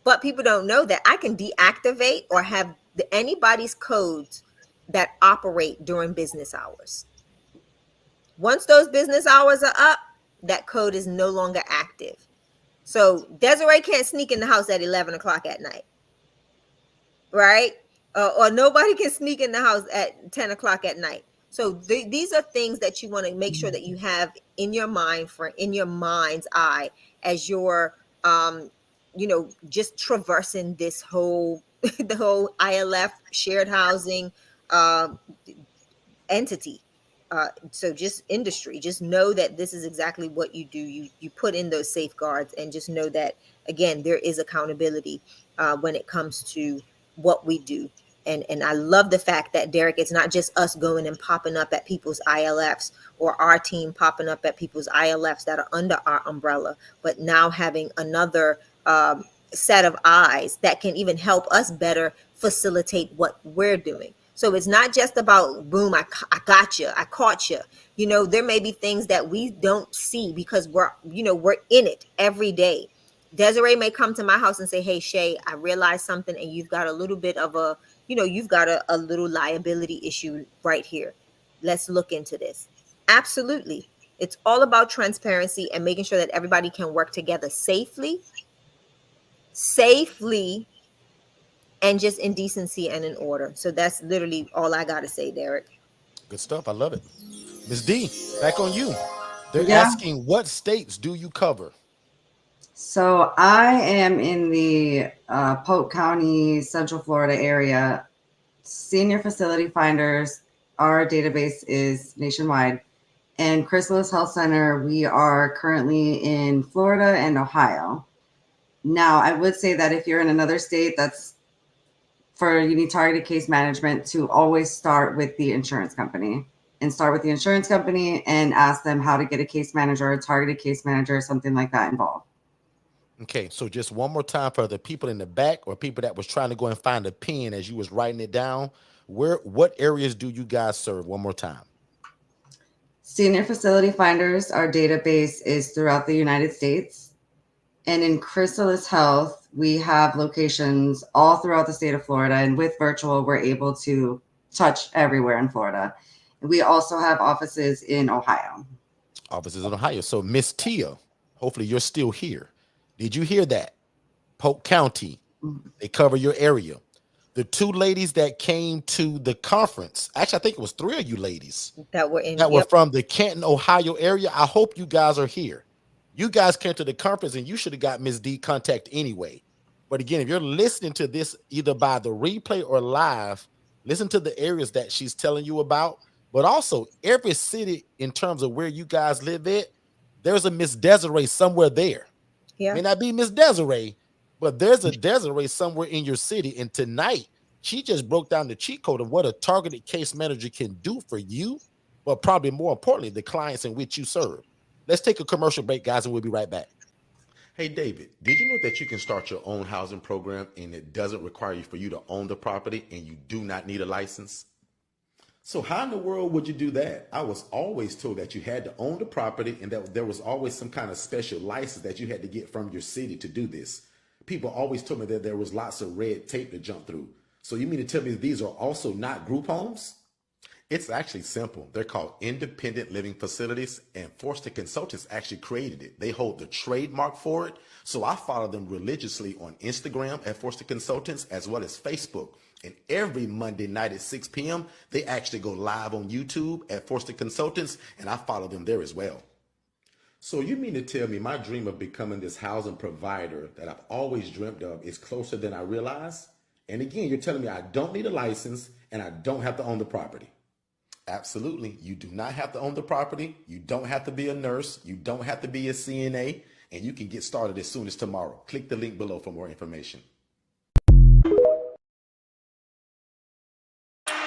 S3: But people don't know that I can deactivate or have anybody's codes that operate during business hours. Once those business hours are up, that code is no longer active. So Desiree can't sneak in the house at 11 o'clock at night, right? Or nobody can sneak in the house at 10 o'clock at night. So these are things that you want to make sure that you have in your mind, in your mind's eye, as you're, just traversing this whole, the whole ILF shared housing entity. So just industry, just know that this is exactly what you do. You put in those safeguards, and just know that, again, there is accountability when it comes to what we do. And I love the fact that, Derek, it's not just us going and popping up at people's ILFs, or our team popping up at people's ILFs that are under our umbrella, but now having another set of eyes that can even help us better facilitate what we're doing. So it's not just about, boom, I got you, I caught you. There may be things that we don't see because we're in it every day. Desiree may come to my house and say, hey, Shay, I realized something, and you've got a little bit of a, you've got a little liability issue right here. Let's look into this. Absolutely. It's all about transparency and making sure that everybody can work together safely, and just in decency and in order. So that's literally all I got to say, Derek.
S1: Good stuff. I love it. Ms. D, back on you. They're
S2: Yeah.
S1: asking, what states do you cover?
S2: So I am in the Polk County, Central Florida area. Senior facility finders, our database is nationwide. And Chrysalis Health Center, we are currently in Florida and Ohio. Now, I would say that if you're in another state, you need targeted case management, to always start with the insurance company and ask them how to get a case manager, a targeted case manager, something like that involved.
S1: Okay, so just one more time for the people in the back, or people that was trying to go and find a pen as you was writing it down. What areas do you guys serve? One more time.
S2: Senior facility finders, our database is throughout the United States. And in Chrysalis Health, we have locations all throughout the state of Florida. And with virtual, we're able to touch everywhere in Florida. We also have offices in Ohio.
S1: Offices in Ohio. So Miss Tia, hopefully you're still here. Did you hear that? Polk County, they cover your area. The two ladies that came to the conference, actually, I think it was three of you ladies
S3: that were
S1: from the Canton, Ohio area. I hope you guys are here. You guys came to the conference, and you should have got Ms. D contact anyway. But again, if you're listening to this either by the replay or live, listen to the areas that she's telling you about. But also, every city in terms of where you guys live at, there's a Miss Desiree somewhere there.
S3: Yeah.
S1: May not be Miss Desiree, but there's a Desiree somewhere in your city. And tonight, she just broke down the cheat code of what a targeted case manager can do for you, but probably more importantly, the clients in which you serve. Let's take a commercial break, guys, and we'll be right back. Hey, David, did you know that you can start your own housing program and it doesn't require you for you to own the property, and you do not need a license? So how in the world would you do that? I was always told that you had to own the property, and that there was always some kind of special license that you had to get from your city to do this. People always told me that there was lots of red tape to jump through. So you mean to tell me these are also not group homes? It's actually simple. They're called independent living facilities, and Forston Consultants actually created it. They hold the trademark for it. So I follow them religiously on Instagram at Forston Consultants, as well as Facebook. And every Monday night at 6 p.m., they actually go live on YouTube at Forston Consultants, and I follow them there as well. So you mean to tell me my dream of becoming this housing provider that I've always dreamt of is closer than I realize? And again, you're telling me I don't need a license and I don't have to own the property. Absolutely. You do not have to own the property. You don't have to be a nurse. You don't have to be a CNA, and you can get started as soon as tomorrow. Click the link below for more information.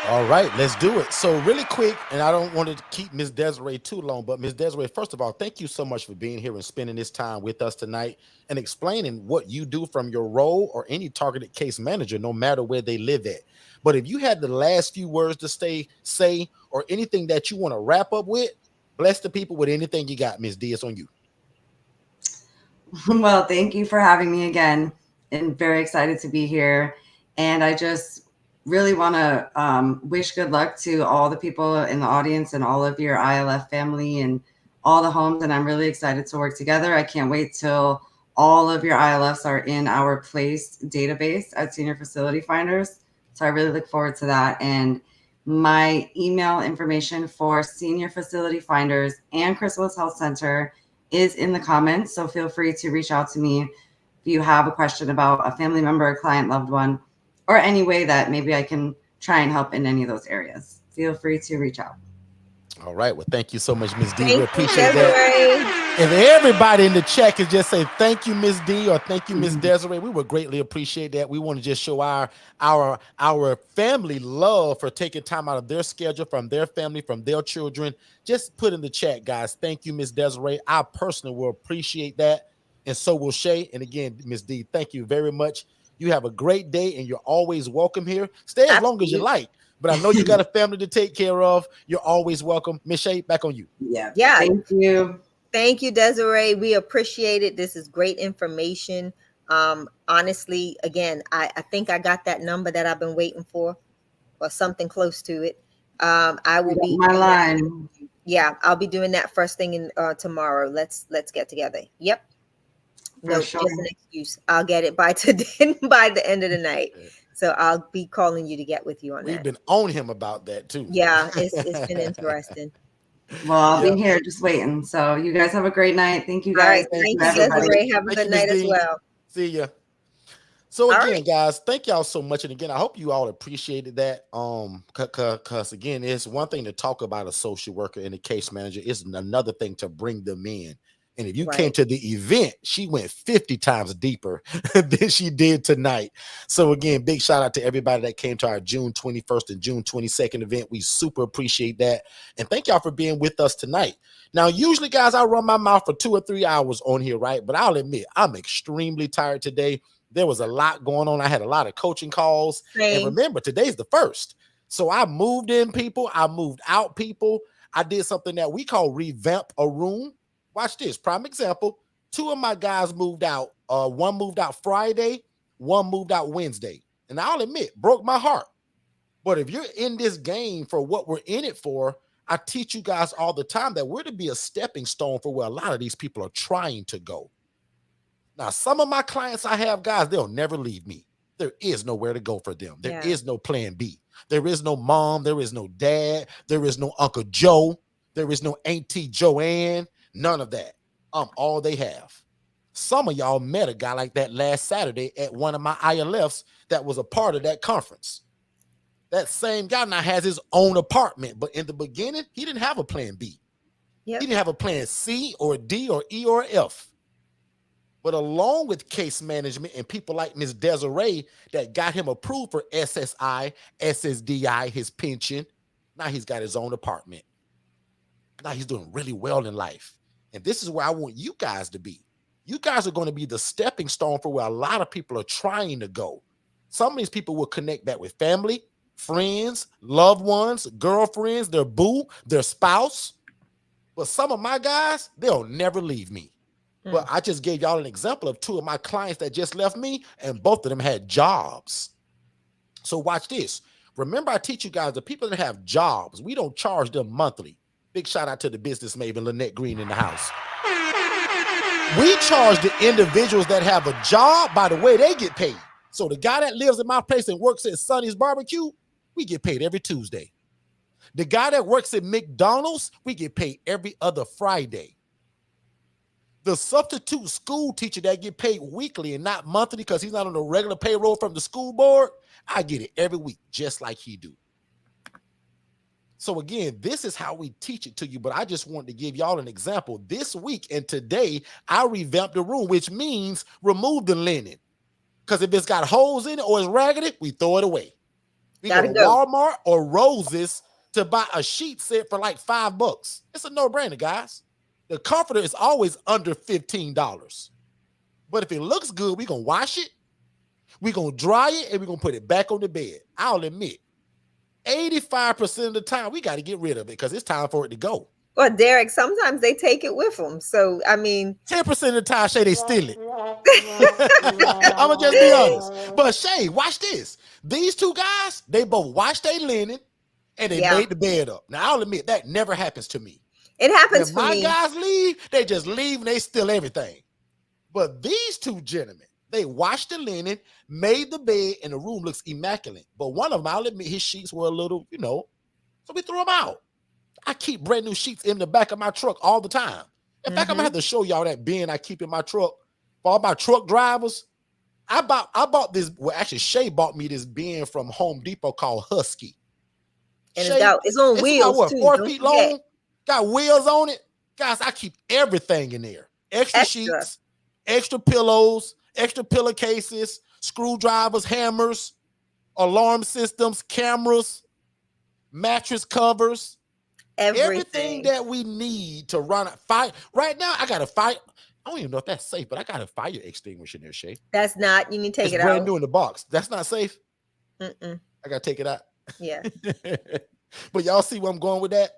S1: All right, let's do it. So really quick, and I don't want to keep Ms. Desiree too long, but Ms. Desiree, first of all, thank you so much for being here and spending this time with us tonight and explaining what you do from your role or any targeted case manager, no matter where they live at. But if you had the last few words to say, or anything that you want to wrap up with, bless the people with anything you got, Ms. D. It's on you.
S2: Well, thank you for having me again, and very excited to be here. And I just really want to wish good luck to all the people in the audience and all of your ILF family and all the homes. And I'm really excited to work together. I can't wait till all of your ILFs are in our place database at Senior Facility Finders. So I really look forward to that. And my email information for Senior Facility Finders and Chrysalis Health Center is in the comments. So feel free to reach out to me if you have a question about a family member, a client, loved one, or any way that maybe I can try and help in any of those areas. Feel free to reach out.
S1: All right. Well, thank you so much, Ms. D.
S3: Thank
S1: We
S3: you,
S1: appreciate
S3: Desiree.
S1: that. If everybody in the chat could just say thank you, Ms. D, or thank you, Ms. Desiree, we would greatly appreciate that. We want to just show our family love for taking time out of their schedule, from their family, from their children. Just put in the chat, guys. Thank you, Ms. Desiree. I personally will appreciate that, and so will Shay. And again, Ms. D, thank you very much. You have a great day, and you're always welcome here. Stay as long as you like. But I know you got a family to take care of. You're always welcome. Miss Shay, back on you.
S2: Yeah.
S3: Thank
S2: you.
S3: Thank you, Desiree. We appreciate it. This is great information. Honestly, again, I think I got that number that I've been waiting for, or something close to it. I will be
S2: my line.
S3: Yeah, I'll be doing that first thing in tomorrow. Let's get together. Yep. No,
S2: sure.
S3: just an excuse. I'll get it by today, by the end of the night. So I'll be calling you to get with you on that.
S1: We've been on him about that too.
S3: Yeah, it's been interesting.
S2: Well, I'll be here just waiting. So you guys have a great night. Thank you guys.
S3: All right, thank you, Desiree. Have a good night as well.
S1: See ya. So again, guys, thank y'all so much. And again, I hope you all appreciated that. Because again, it's one thing to talk about a social worker and a case manager. It's another thing to bring them in. And if you came to the event, she went 50 times deeper than she did tonight. So again, big shout out to everybody that came to our June 21st and June 22nd event. We super appreciate that. And thank y'all for being with us tonight. Now, usually, guys, I run my mouth for 2 or 3 hours on here, right? But I'll admit, I'm extremely tired today. There was a lot going on. I had a lot of coaching calls. And remember, today's the 1st. So I moved in people. I moved out people. I did something that we call revamp a room. Watch this. Prime example. 2 of my guys moved out. One moved out Friday. One moved out Wednesday. And I'll admit, broke my heart. But if you're in this game for what we're in it for, I teach you guys all the time that we're to be a stepping stone for where a lot of these people are trying to go. Now, some of my clients I have, guys, they'll never leave me. There is nowhere to go for them. There is no plan B. There is no mom. There is no dad. There is no Uncle Joe. There is no Auntie Joanne. None of that. All they have. Some of y'all met a guy like that last Saturday at one of my ILFs that was a part of that conference. That same guy now has his own apartment, but in the beginning, he didn't have a plan B. He didn't have a plan C or D or E or F. But along with case management and people like Ms. Desiree that got him approved for SSI, SSDI, his pension, now he's got his own apartment. Now he's doing really well in life. And this is where I want you guys to be. You guys are going to be the stepping stone for where a lot of people are trying to go. Some of these people will connect back with family, friends, loved ones, girlfriends, their boo, their spouse. But some of my guys, they'll never leave me. Well, I just gave y'all an example of 2 of my clients that just left me, and both of them had jobs. So watch this. Remember, I teach you guys, the people that have jobs, we don't charge them monthly. Big shout out to the business maven, Lynette Green, in the house. We charge the individuals that have a job by the way they get paid. So the guy that lives in my place and works at Sonny's Barbecue, we get paid every Tuesday. The guy that works at McDonald's, we get paid every other Friday. The substitute school teacher that get paid weekly and not monthly because he's not on the regular payroll from the school board, I get it every week, just like he do. So again, this is how we teach it to you, but I just wanted to give y'all an example. This week and today, I revamped the room, which means remove the linen. Because if it's got holes in it or it's raggedy, we throw it away. We go
S3: Gotta
S1: to
S3: go.
S1: Walmart or Rose's to buy a sheet set for like $5. It's a no-brainer, guys. The comforter is always under $15. But if it looks good, we're going to wash it, we're going to dry it, and we're going to put it back on the bed. I'll admit, 85% of the time, we got to get rid of it because it's time for it to go.
S3: Well, Derek, sometimes they take it with them. So, I mean,
S1: 10% of the time, Shay, they steal it. I'm going to just be honest. But Shay, watch this. These two guys, they both washed their linen and they made the bed up. Now, I'll admit that never happens to me.
S3: It happens
S1: when
S3: for
S1: my
S3: me.
S1: guys leave, they just leave and they steal everything. But these two gentlemen, they washed the linen, made the bed, and the room looks immaculate. But one of them, I'll admit, his sheets were a little, so we threw them out. I keep brand new sheets in the back of my truck all the time. In fact, I'm gonna have to show y'all that bin I keep in my truck. For all my truck drivers, I bought this. Well, actually, Shay bought me this bin from Home Depot called Husky.
S3: And
S1: Shay,
S3: it's on wheels,
S1: about,
S3: too.
S1: 4 feet long? Got wheels on it. Guys, I keep everything in there. Extra sheets, extra pillows, extra pillowcases, screwdrivers, hammers, alarm systems, cameras, mattress covers. Everything that we need to run a fire. Right now, I got a fire. I don't even know if that's safe, but I got a fire extinguisher there, Shay.
S3: That's not. You need to take it out.
S1: It's brand new in the box. That's not safe.
S3: I
S1: got to take it out.
S3: Yeah.
S1: But y'all see where I'm going with that?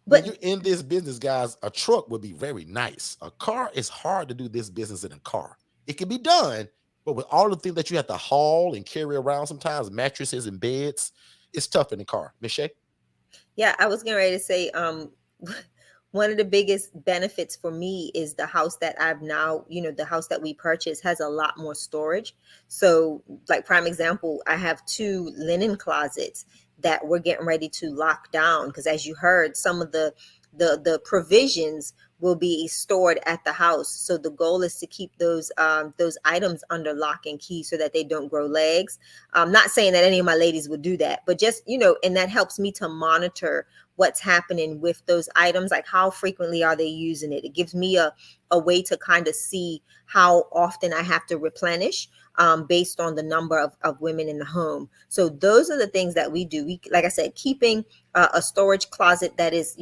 S1: But when you're in this business, guys, a truck would be very nice. A car is hard to do this business in a car. It can be done, but with all the things that you have to haul and carry around sometimes, mattresses and beds, it's tough in the car. Miss Shay?
S3: Yeah, I was getting ready to say, one of the biggest benefits for me is the house that I've now, the house that we purchased has a lot more storage. So like prime example, I have 2 linen closets that we're getting ready to lock down. Because as you heard, some of the provisions will be stored at the house. So the goal is to keep those items under lock and key so that they don't grow legs. I'm not saying that any of my ladies would do that, but just, and that helps me to monitor what's happening with those items, like how frequently are they using it. It gives me a way to kind of see how often I have to replenish based on the number of women in the home. So those are the things that we do. We, like I said, keeping a storage closet that is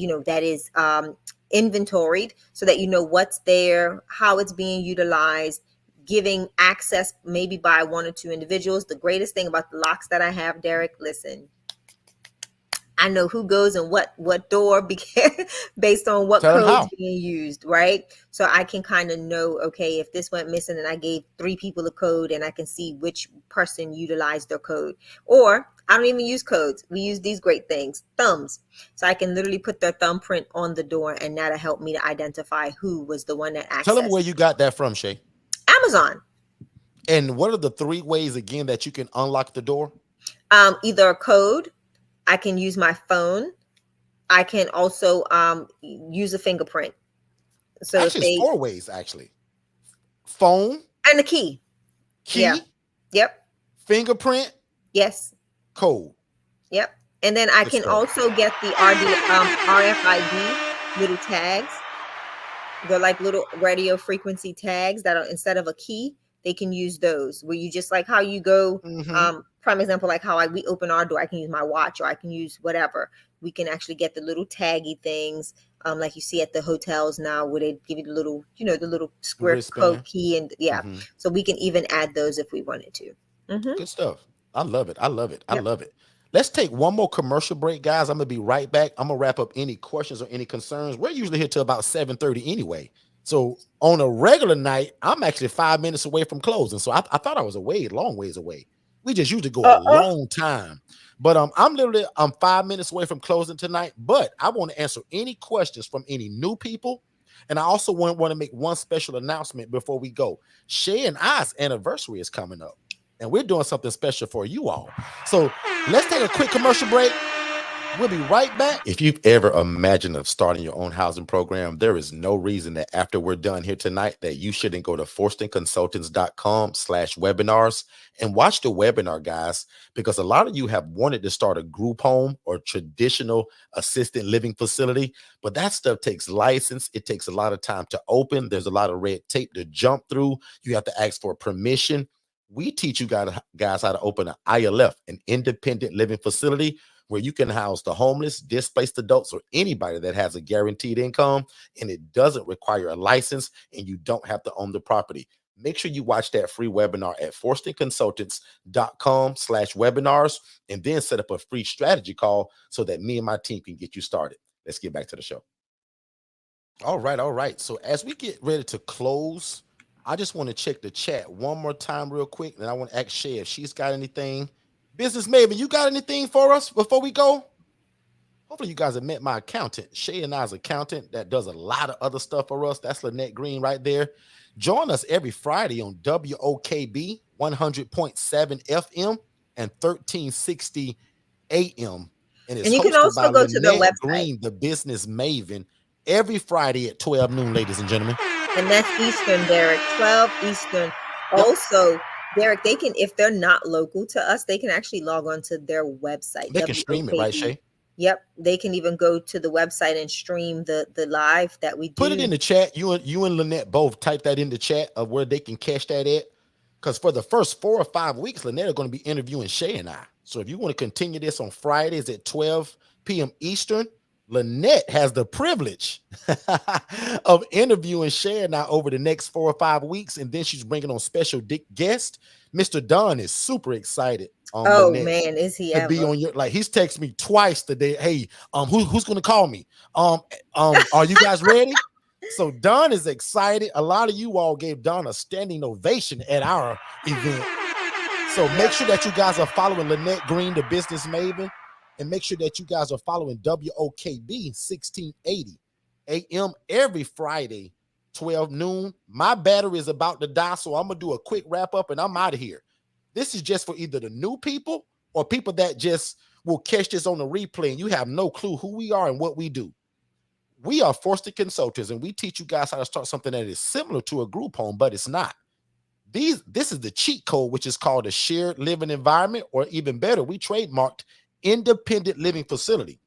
S3: inventoried so that you know what's there, how it's being utilized, giving access maybe by 1 or 2 individuals. The greatest thing about the locks that I have, Derek, listen, I know who goes in what door based on what code's being used, right? So I can kind of know, okay, if this went missing and I gave 3 people a code and I can see which person utilized their code. Or I don't even use codes. We use these great things, thumbs. So I can literally put their thumbprint on the door and that'll help me to identify who was the one that accessed.
S1: Tell them where you got that from, Shay.
S3: Amazon.
S1: And what are the 3 ways, again, that you can unlock the door?
S3: Either a code. I can use my phone. I can also use a fingerprint. So
S1: actually, it's 4 ways, actually. Phone.
S3: And the key. Yeah. Yep.
S1: Fingerprint.
S3: Yes.
S1: Code.
S3: Yep. And then I can also get the RFID little tags. They're like little radio frequency tags that are, instead of a key, they can use those where you just like how you go, prime example, like how we open our door, I can use my watch or I can use whatever. We can actually get the little taggy things like you see at the hotels now where they give you the little, the little square code key. And so we can even add those if we wanted to.
S1: Good stuff. I love it. I love it. I love it. Let's take one more commercial break, guys. I'm going to be right back. I'm going to wrap up any questions or any concerns. We're usually here till about 7:30 anyway. So on a regular night, I'm actually 5 minutes away from closing. So I thought I was long ways away. We just usually go a long time. But I'm 5 minutes away from closing tonight. But I want to answer any questions from any new people. And I also want to make one special announcement before we go. Shay and I's anniversary is coming up. And we're doing something special for you all. So let's take a quick commercial break. We'll be right back. If you've ever imagined of starting your own housing program, there is no reason that after we're done here tonight that you shouldn't go to forstonconsultants.com/webinars and watch the webinar, guys, because a lot of you have wanted to start a group home or traditional assisted living facility, but that stuff takes license. It takes a lot of time to open. There's a lot of red tape to jump through. You have to ask for permission. we teach you guys how to open an ILF, an independent living facility, where you can house the homeless, displaced adults, or anybody that has a guaranteed income, and it doesn't require a license, and you don't have to own the property. Make sure you watch that free webinar at forstonconsultants.com/webinars, and then set up a free strategy call so that me and my team can get you started. Let's get back to the show. All right. So as we get ready to close, I just want to check the chat one more time real quick, and I want to ask Shay if she's got anything. Business Maven, you got anything for us before we go? Hopefully you guys have met my accountant. Shay and I's accountant that does a lot of other stuff for us. That's Lynette Green right there. Join us every Friday on WOKB 100.7 FM and 1360 AM. And
S3: you can also go to their website.
S1: Green, the Business Maven, every Friday at 12 noon, ladies and gentlemen.
S3: And that's Eastern, Derek, 12 Eastern. Also, Derek, they can, if they're not local to us, they can actually log on to their website.
S1: They can stream it, right, Shay?
S3: Yep. They can even go to the website and stream the live that we do.
S1: Put it in the chat. You and Lynette both type that in the chat of where they can catch that at. Because for the first 4 or 5 weeks, Lynette are going to be interviewing Shay and I. So if you want to continue this on Fridays at 12 p.m. Eastern, Lynette has the privilege of interviewing Shay and I over the next 4 or 5 weeks. And then she's bringing on special guest. Mr. Don is super excited.
S3: Oh
S1: Lynette,
S3: man, is he ever?
S1: Be on your, like, he's texted me twice today. Hey, who's going to call me? Are you guys ready? So Don is excited. A lot of you all gave Don a standing ovation at our event. So make sure that you guys are following Lynette Green, the Business Maven, and make sure that you guys are following WOKB 1680 AM every Friday, 12 noon. My battery is about to die, so I'm going to do a quick wrap up and I'm out of here. This is just for either the new people or people that just will catch this on the replay and you have no clue who we are and what we do. We are Forston Consultants, and we teach you guys how to start something that is similar to a group home, but it's not. This is the cheat code, which is called a shared living environment, or even better, we trademarked independent living facility.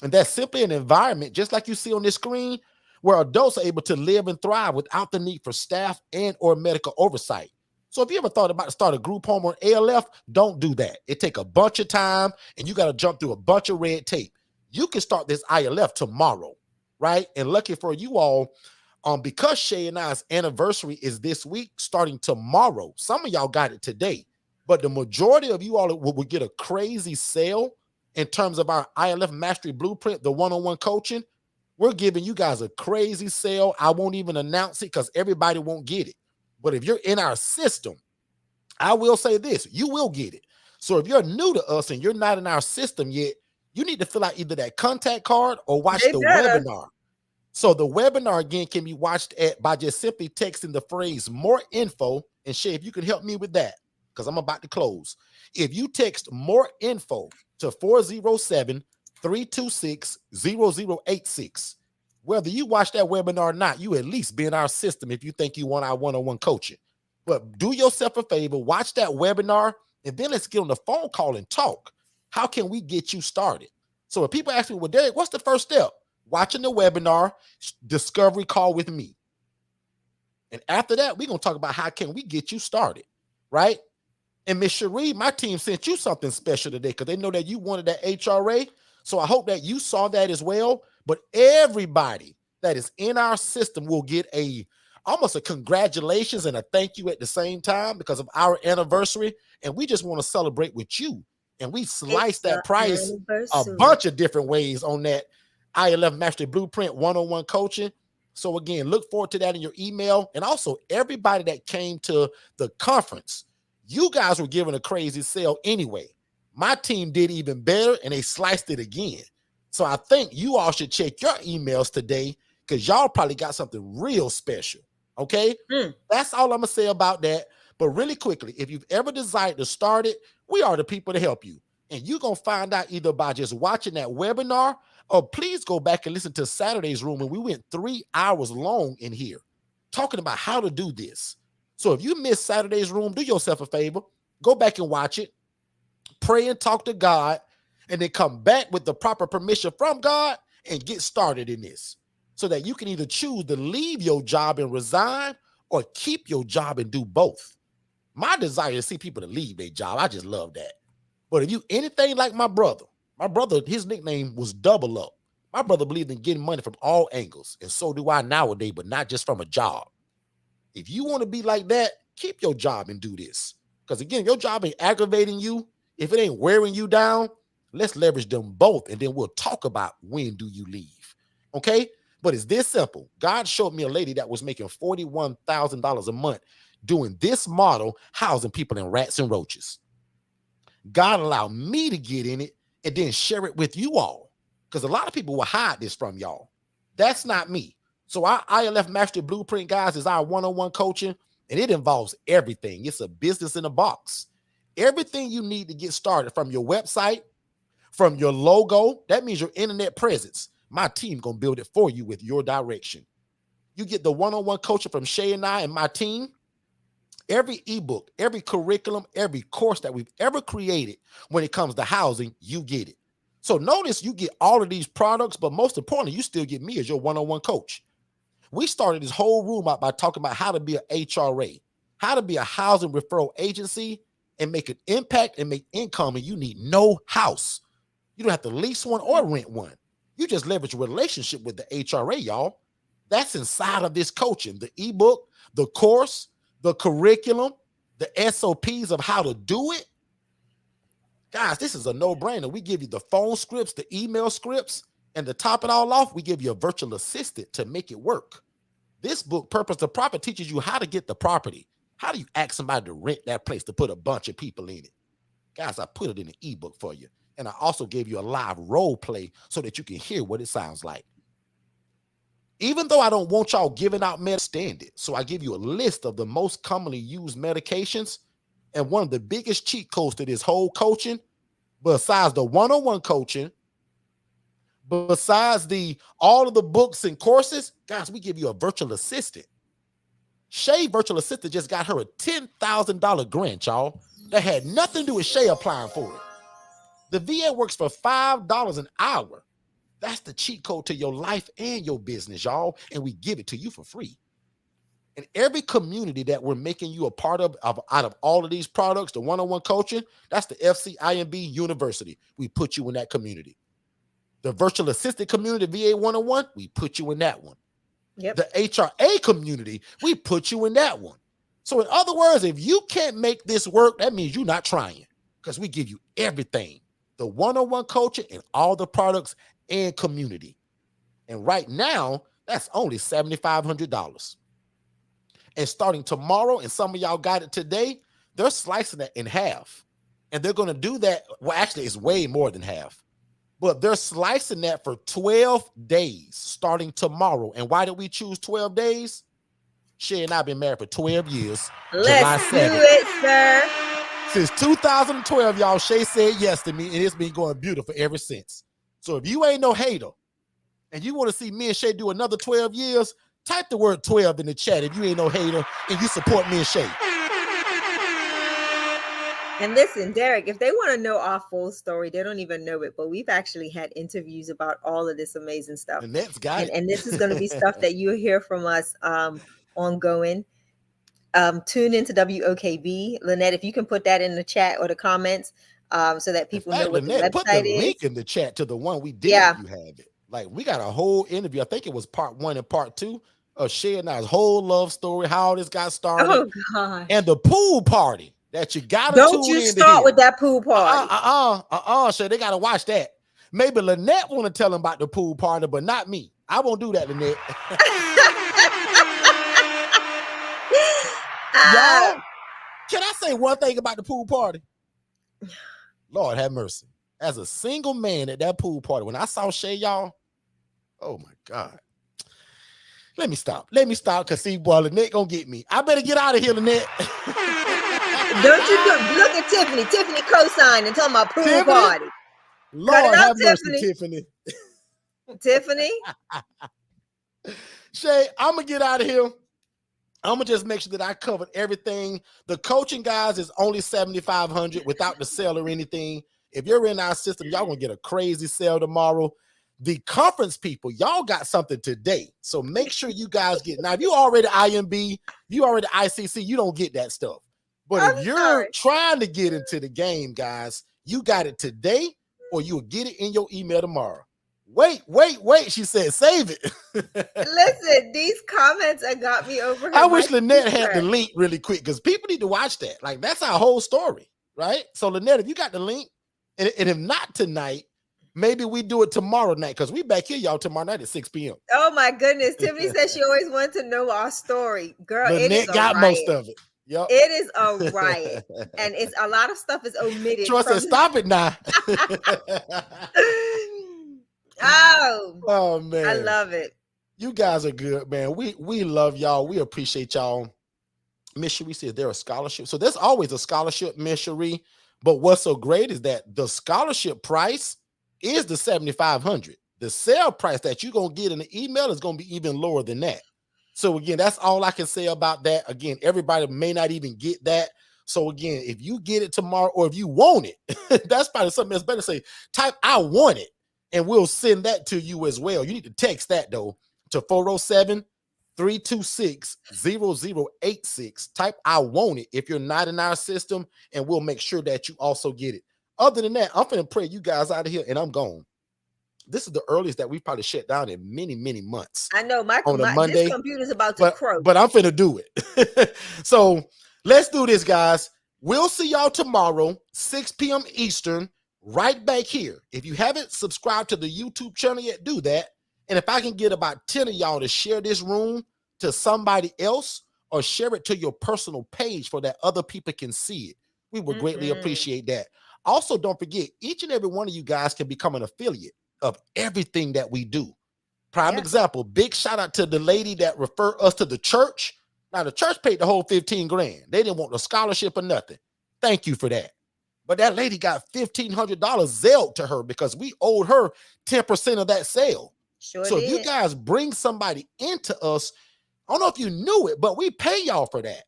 S1: And that's simply an environment, just like you see on this screen, where adults are able to live and thrive without the need for staff and or medical oversight. So if you ever thought about to start a group home or ALF, don't do that. It take a bunch of time, and you got to jump through a bunch of red tape. You can start this ILF tomorrow, right? And lucky for you all, because Shay and I's anniversary is this week, starting tomorrow. Some of y'all got it today, but the majority of you all will get a crazy sale in terms of our ILF Mastery Blueprint, the one-on-one coaching. We're giving you guys a crazy sale. I won't even announce it because everybody won't get it. But if you're in our system, I will say this, you will get it. So if you're new to us and you're not in our system yet, you need to fill out either that contact card or watch the webinar. So the webinar, again, can be watched by just simply texting the phrase more info. And Shay, if you could help me with that, because I'm about to close. If you text more info to 407-326-0086, whether you watch that webinar or not, you at least be in our system if you think you want our one-on-one coaching. But do yourself a favor, watch that webinar, and then let's get on the phone call and talk. How can we get you started? So if people ask me, well, Derek, what's the first step? Watching the webinar, discovery call with me. And after that, we're going to talk about how can we get you started, right? And Miss Cherie, my team sent you something special today because they know that you wanted that HRA. So I hope that you saw that as well. But everybody that is in our system will get almost a congratulations and a thank you at the same time because of our anniversary. And we just want to celebrate with you. And we sliced that price a bunch of different ways on that ILF Mastery Blueprint one-on-one coaching. So again, look forward to that in your email. And also everybody that came to the conference, you guys were given a crazy sale anyway. My team did even better and they sliced it again. So I think you all should check your emails today because y'all probably got something real special. Okay. That's all I'm going to say about that. But really quickly, if you've ever desired to start it, we are the people to help you. And you're going to find out either by just watching that webinar or please go back and listen to Saturday's room. And we went 3 hours long in here talking about how to do this. So if you missed Saturday's room, do yourself a favor, go back and watch it, pray and talk to God, and then come back with the proper permission from God and get started in this so that you can either choose to leave your job and resign or keep your job and do both. My desire is to see people to leave their job. I just love that. But if you anything like my brother, his nickname was Double Up. My brother believed in getting money from all angles, and so do I nowadays, but not just from a job. If you want to be like that, keep your job and do this. Because again, your job ain't aggravating you. If it ain't wearing you down, let's leverage them both, and then we'll talk about when do you leave. Okay? But it's this simple. God showed me a lady that was making $41,000 a month doing this model, housing people in rats and roaches. God allowed me to get in it and then share it with you all. Because a lot of people will hide this from y'all. That's not me. So our ILF Mastery Blueprint, guys, is our one-on-one coaching, and it involves everything. It's a business in a box. Everything you need to get started, from your website, from your logo, that means your internet presence. My team going to build it for you with your direction. You get the one-on-one coaching from Shay and I and my team. Every ebook, every curriculum, every course that we've ever created when it comes to housing, you get it. So notice you get all of these products, but most importantly, you still get me as your one-on-one coach. We started this whole room out by talking about how to be an HRA, how to be a housing referral agency and make an impact and make income, and you need no house. You don't have to lease one or rent one. You just leverage a relationship with the HRA, y'all. That's inside of this coaching, the ebook, the course, the curriculum, the SOPs of how to do it. Guys, this is a no-brainer. We give you the phone scripts, the email scripts, and to top it all off, we give you a virtual assistant to make it work. This book, Purpose to Profit, teaches you how to get the property. How do you ask somebody to rent that place to put a bunch of people in it? Guys, I put it in an ebook for you. And I also gave you a live role play so that you can hear what it sounds like. Even though I don't want y'all giving out meds, stand it. So I give you a list of the most commonly used medications. And one of the biggest cheat codes to this whole coaching, besides the one-on-one coaching, besides all of the books and courses, guys, we give you a virtual assistant. Shay Virtual Assistant just got her a $10,000 grant, y'all. That had nothing to do with Shay applying for it. The VA works for $5 an hour. That's the cheat code to your life and your business, y'all. And we give it to you for free. And every community that we're making you a part of out of all of these products, the one-on-one coaching, that's the FCIMB University. We put you in that community. The virtual assistant community, VA 101, we put you in that one.
S3: Yep.
S1: The HRA community, we put you in that one. So in other words, if you can't make this work, that means you're not trying, because we give you everything. The one-on-one coaching and all the products and community. And right now, that's only $7,500. And starting tomorrow, and some of y'all got it today, they're slicing that in half. And they're going to do that. Well, actually, it's way more than half. But they're slicing that for 12 days starting tomorrow. And why did we choose 12 days? Shay and I have been married for 12 years.
S3: Let's do it, sir.
S1: Since 2012, y'all, Shay said yes to me, and it's been going beautiful ever since. So if you ain't no hater and you want to see me and Shay do another 12 years, type the word 12 in the chat if you ain't no hater and you support me and Shay.
S3: And listen, Derek, if they want to know our full story, they don't even know it, but we've actually had interviews about all of this amazing stuff.
S1: And that's got it.
S3: And this is going to be stuff that you'll hear from us ongoing. Tune into WOKB. Lynette, if you can put that in the chat or the comments so that people know what
S1: Lynette,
S3: the website
S1: put the
S3: is.
S1: link in the chat to the one we did.
S3: Yeah.
S1: You have it. Like, we got a whole interview. I think it was part 1 and part 2 of Shay and I's whole love story, how this got started.
S3: Oh, God.
S1: And the pool party that you got to
S3: Don't you start with that pool party.
S1: Shay, they got to watch that. Maybe Lynette want to tell them about the pool party, but not me. I won't do that, Lynette. Y'all, can I say one thing about the pool party? Lord have mercy. As a single man at that pool party, when I saw Shay, y'all, oh my God. Let me stop, because see, boy, Lynette gonna get me. I better get out of here, Lynette.
S3: Don't you look at Tiffany. Tiffany co-signed and talking about pool party.
S1: Lord have mercy, Tiffany.
S3: Tiffany.
S1: Shay, I'm gonna get out of here. I'm gonna just make sure that I covered everything. The coaching, guys, is only $7,500 without the sale or anything. If you're in our system, y'all gonna get a crazy sale tomorrow. The conference people, y'all got something today. So make sure you guys get, now if you already IMB, you already ICC, you don't get that stuff. But
S3: I'm
S1: if you're
S3: sorry.
S1: trying to get into the game, guys, you got it today or you'll get it in your email tomorrow. Wait. She said, save it.
S3: Listen, these comments have got me over here.
S1: I wish
S3: My
S1: Lynette had the
S3: secret.
S1: link really quick because people need to watch that. Like, that's our whole story, right? So, Lynette, if you got the link, and if not tonight, maybe we do it tomorrow night because we back here, y'all, tomorrow night at 6 p.m.
S3: Oh my goodness. Tiffany says she always wanted to know our story. Girl, it is
S1: Lynette
S3: a
S1: got
S3: riot.
S1: most of it. Yep.
S3: It is a riot. And it's a lot of stuff is omitted.
S1: Troy said, stop it now.
S3: Oh
S1: man.
S3: I love it.
S1: You guys are good, man. We love y'all. We appreciate y'all. Miss Cherie says there a scholarship. So there's always a scholarship, Miss Cherie. But what's so great is that the scholarship price is the $7,500. The sale price that you're gonna get in the email is gonna be even lower than that. So again, that's all I can say about that. Again, everybody may not even get that. So again, if you get it tomorrow or if you want it, that's probably something that's better. Say, type I want it, and we'll send that to you as well. You need to text that though to 407-326-0086. Type I want it if you're not in our system, and we'll make sure that you also get it. Other than that, I'm finna pray you guys out of here and I'm gone. This is the earliest that we've probably shut down in many, many months.
S3: I know
S1: on a Monday,
S3: this computer's about to croak.
S1: But I'm finna do it. So let's do this, guys. We'll see y'all tomorrow, 6 p.m. Eastern, right back here. If you haven't subscribed to the YouTube channel yet, do that. And if I can get about 10 of y'all to share this room to somebody else or share it to your personal page for that other people can see it, we would greatly appreciate that. Also, don't forget, each and every one of you guys can become an affiliate of everything that we do. Prime example, big shout out to the lady that referred us to the church. Now, the church paid the whole 15 grand. They didn't want a scholarship or nothing. Thank you for that. But that lady got $1,500 Zelled to her because we owed her 10% of that sale.
S3: Sure
S1: So
S3: did.
S1: if you guys bring somebody into us, I don't know if you knew it, but we pay y'all for that.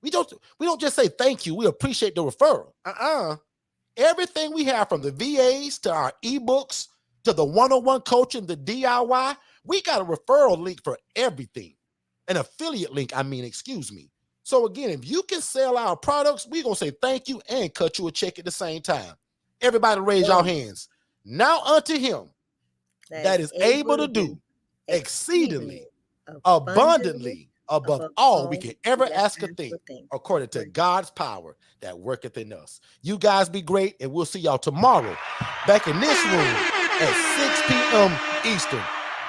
S1: We don't just say thank you. We appreciate the referral. Everything we have, from the VAs to our ebooks to the one-on-one coaching, the DIY, we got a referral link for everything. An affiliate link, excuse me. So again, if you can sell our products, we're going to say thank you and cut you a check at the same time. Everybody raise your hands. Now unto him that is able to do exceedingly, abundantly, above all we can ever ask or think, according to God's power that worketh in us. You guys be great, and we'll see y'all tomorrow back in this room at 6 p.m. Eastern.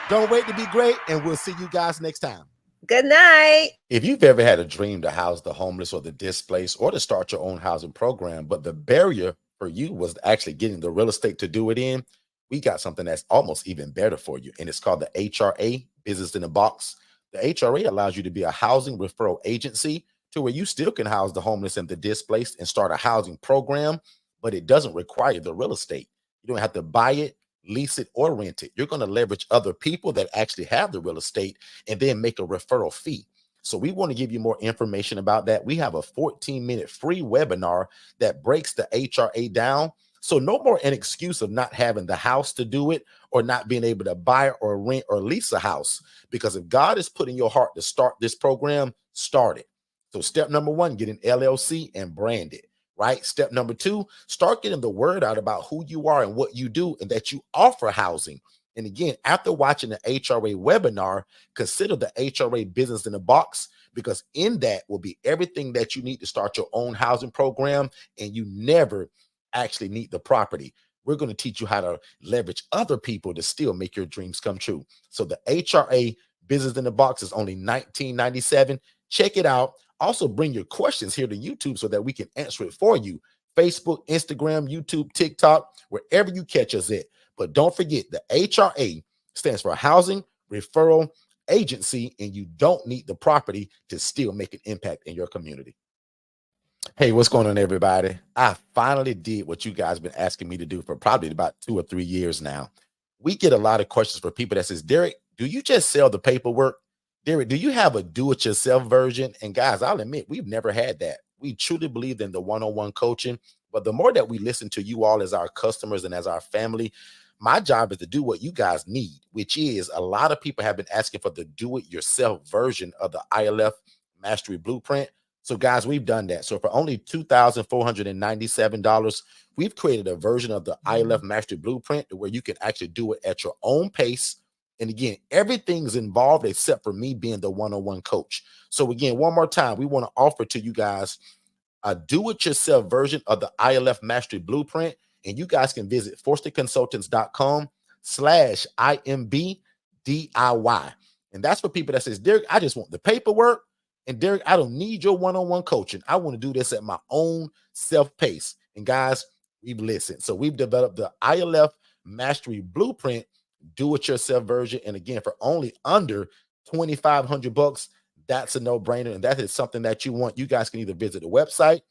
S1: Don't wait to be great, and we'll see you guys next time.
S3: Good night.
S1: If you've ever had a dream to house the homeless or the displaced or to start your own housing program, but the barrier for you was actually getting the real estate to do it in, we got something that's almost even better for you, and it's called the HRA, Business in a Box. The HRA allows you to be a housing referral agency to where you still can house the homeless and the displaced and start a housing program, but it doesn't require the real estate. You don't have to buy it, lease it, or rent it. You're going to leverage other people that actually have the real estate and then make a referral fee. So we want to give you more information about that. We have a 14-minute free webinar that breaks the HRA down. So no more an excuse of not having the house to do it or not being able to buy or rent or lease a house. Because if God is putting your heart to start this program, start it. So step number 1, get an LLC and brand it, right? Step number 2, start getting the word out about who you are and what you do and that you offer housing. And again, after watching the HRA webinar, consider the HRA Business in a Box, because in that will be everything that you need to start your own housing program, and you never actually need the property. We're going to teach you how to leverage other people to still make your dreams come true. So the HRA Business in a Box is only $19.97. Check it out. Also bring your questions here to YouTube so that we can answer it for you. Facebook, Instagram, YouTube, TikTok, wherever you catch us at. But don't forget, the HRA stands for Housing Referral Agency, and you don't need the property to still make an impact in your community. Hey, what's going on, everybody? I finally did what you guys have been asking me to do for probably about 2 or 3 years now. We get a lot of questions from people that says, Derek, do you just sell the paperwork? Derek, do you have a do-it-yourself version? And guys, I'll admit, we've never had that. We truly believe in the one-on-one coaching, but the more that we listen to you all as our customers and as our family, my job is to do what you guys need, which is a lot of people have been asking for the do-it-yourself version of the ILF Mastery Blueprint. So guys, we've done that. So for only $2,497, we've created a version of the ILF Mastery Blueprint where you can actually do it at your own pace. And again, everything's involved except for me being the one-on-one coach. So again, one more time, we want to offer to you guys a do-it-yourself version of the ILF Mastery Blueprint. And you guys can visit forstonconsultants.com/IMB-DIY. And that's for people that says, Derek, I just want the paperwork. And Derek, I don't need your one-on-one coaching. I want to do this at my own self-pace. And guys, we've listened. So we've developed the ILF Mastery Blueprint do-it-yourself version. And again, for only under $2,500, that's a no-brainer. And that is something that you want. You guys can either visit the website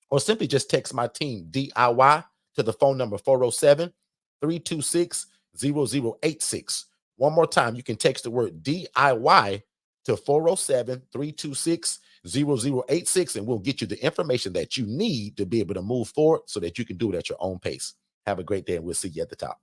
S1: or simply just text my team DIY to the phone number 407-326-0086. One more time, you can text the word DIY to 407-326-0086, and we'll get you the information that you need to be able to move forward so that you can do it at your own pace. Have a great day, and we'll see you at the top.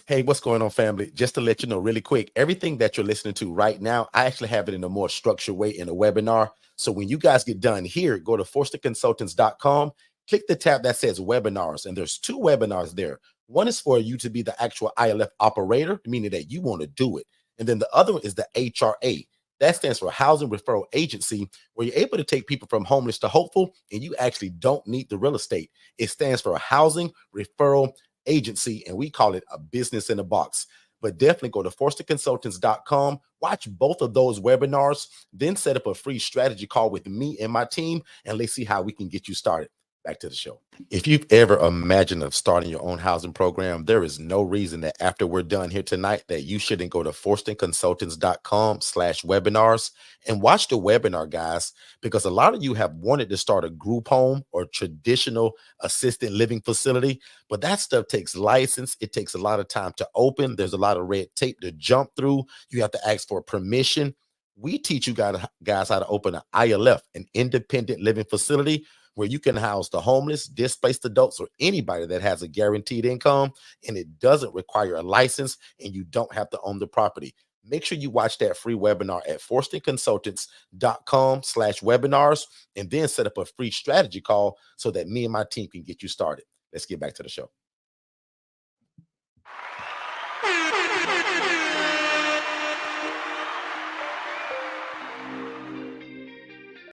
S1: Hey, what's going on, family? Just to let you know really quick, everything that you're listening to right now, I actually have it in a more structured way in a webinar. So when you guys get done here, go to forstonconsultants.com, click the tab that says webinars, and there's 2 webinars there. One is for you to be the actual ILF operator, meaning that you want to do it. And then the other one is the HRA. That stands for Housing Referral Agency, where you're able to take people from homeless to hopeful, and you actually don't need the real estate. It stands for a Housing Referral Agency, and we call it a business in a box. But definitely go to forstonconsultants.com, watch both of those webinars, then set up a free strategy call with me and my team, and let's see how we can get you started. Back to the show. If you've ever imagined of starting your own housing program, there is no reason that after we're done here tonight that you shouldn't go to forstonconsultants.com/webinars and watch the webinar, guys, because a lot of you have wanted to start a group home or traditional assisted living facility, but that stuff takes license. It takes a lot of time to open. There's a lot of red tape to jump through. You have to ask for permission. We teach you guys how to open an ILF, an independent living facility, where you can house the homeless, displaced adults, or anybody that has a guaranteed income, and it doesn't require a license, and you don't have to own the property. Make sure you watch that free webinar at forstonconsultants.com/webinars, and then set up a free strategy call so that me and my team can get you started. Let's get back to the show.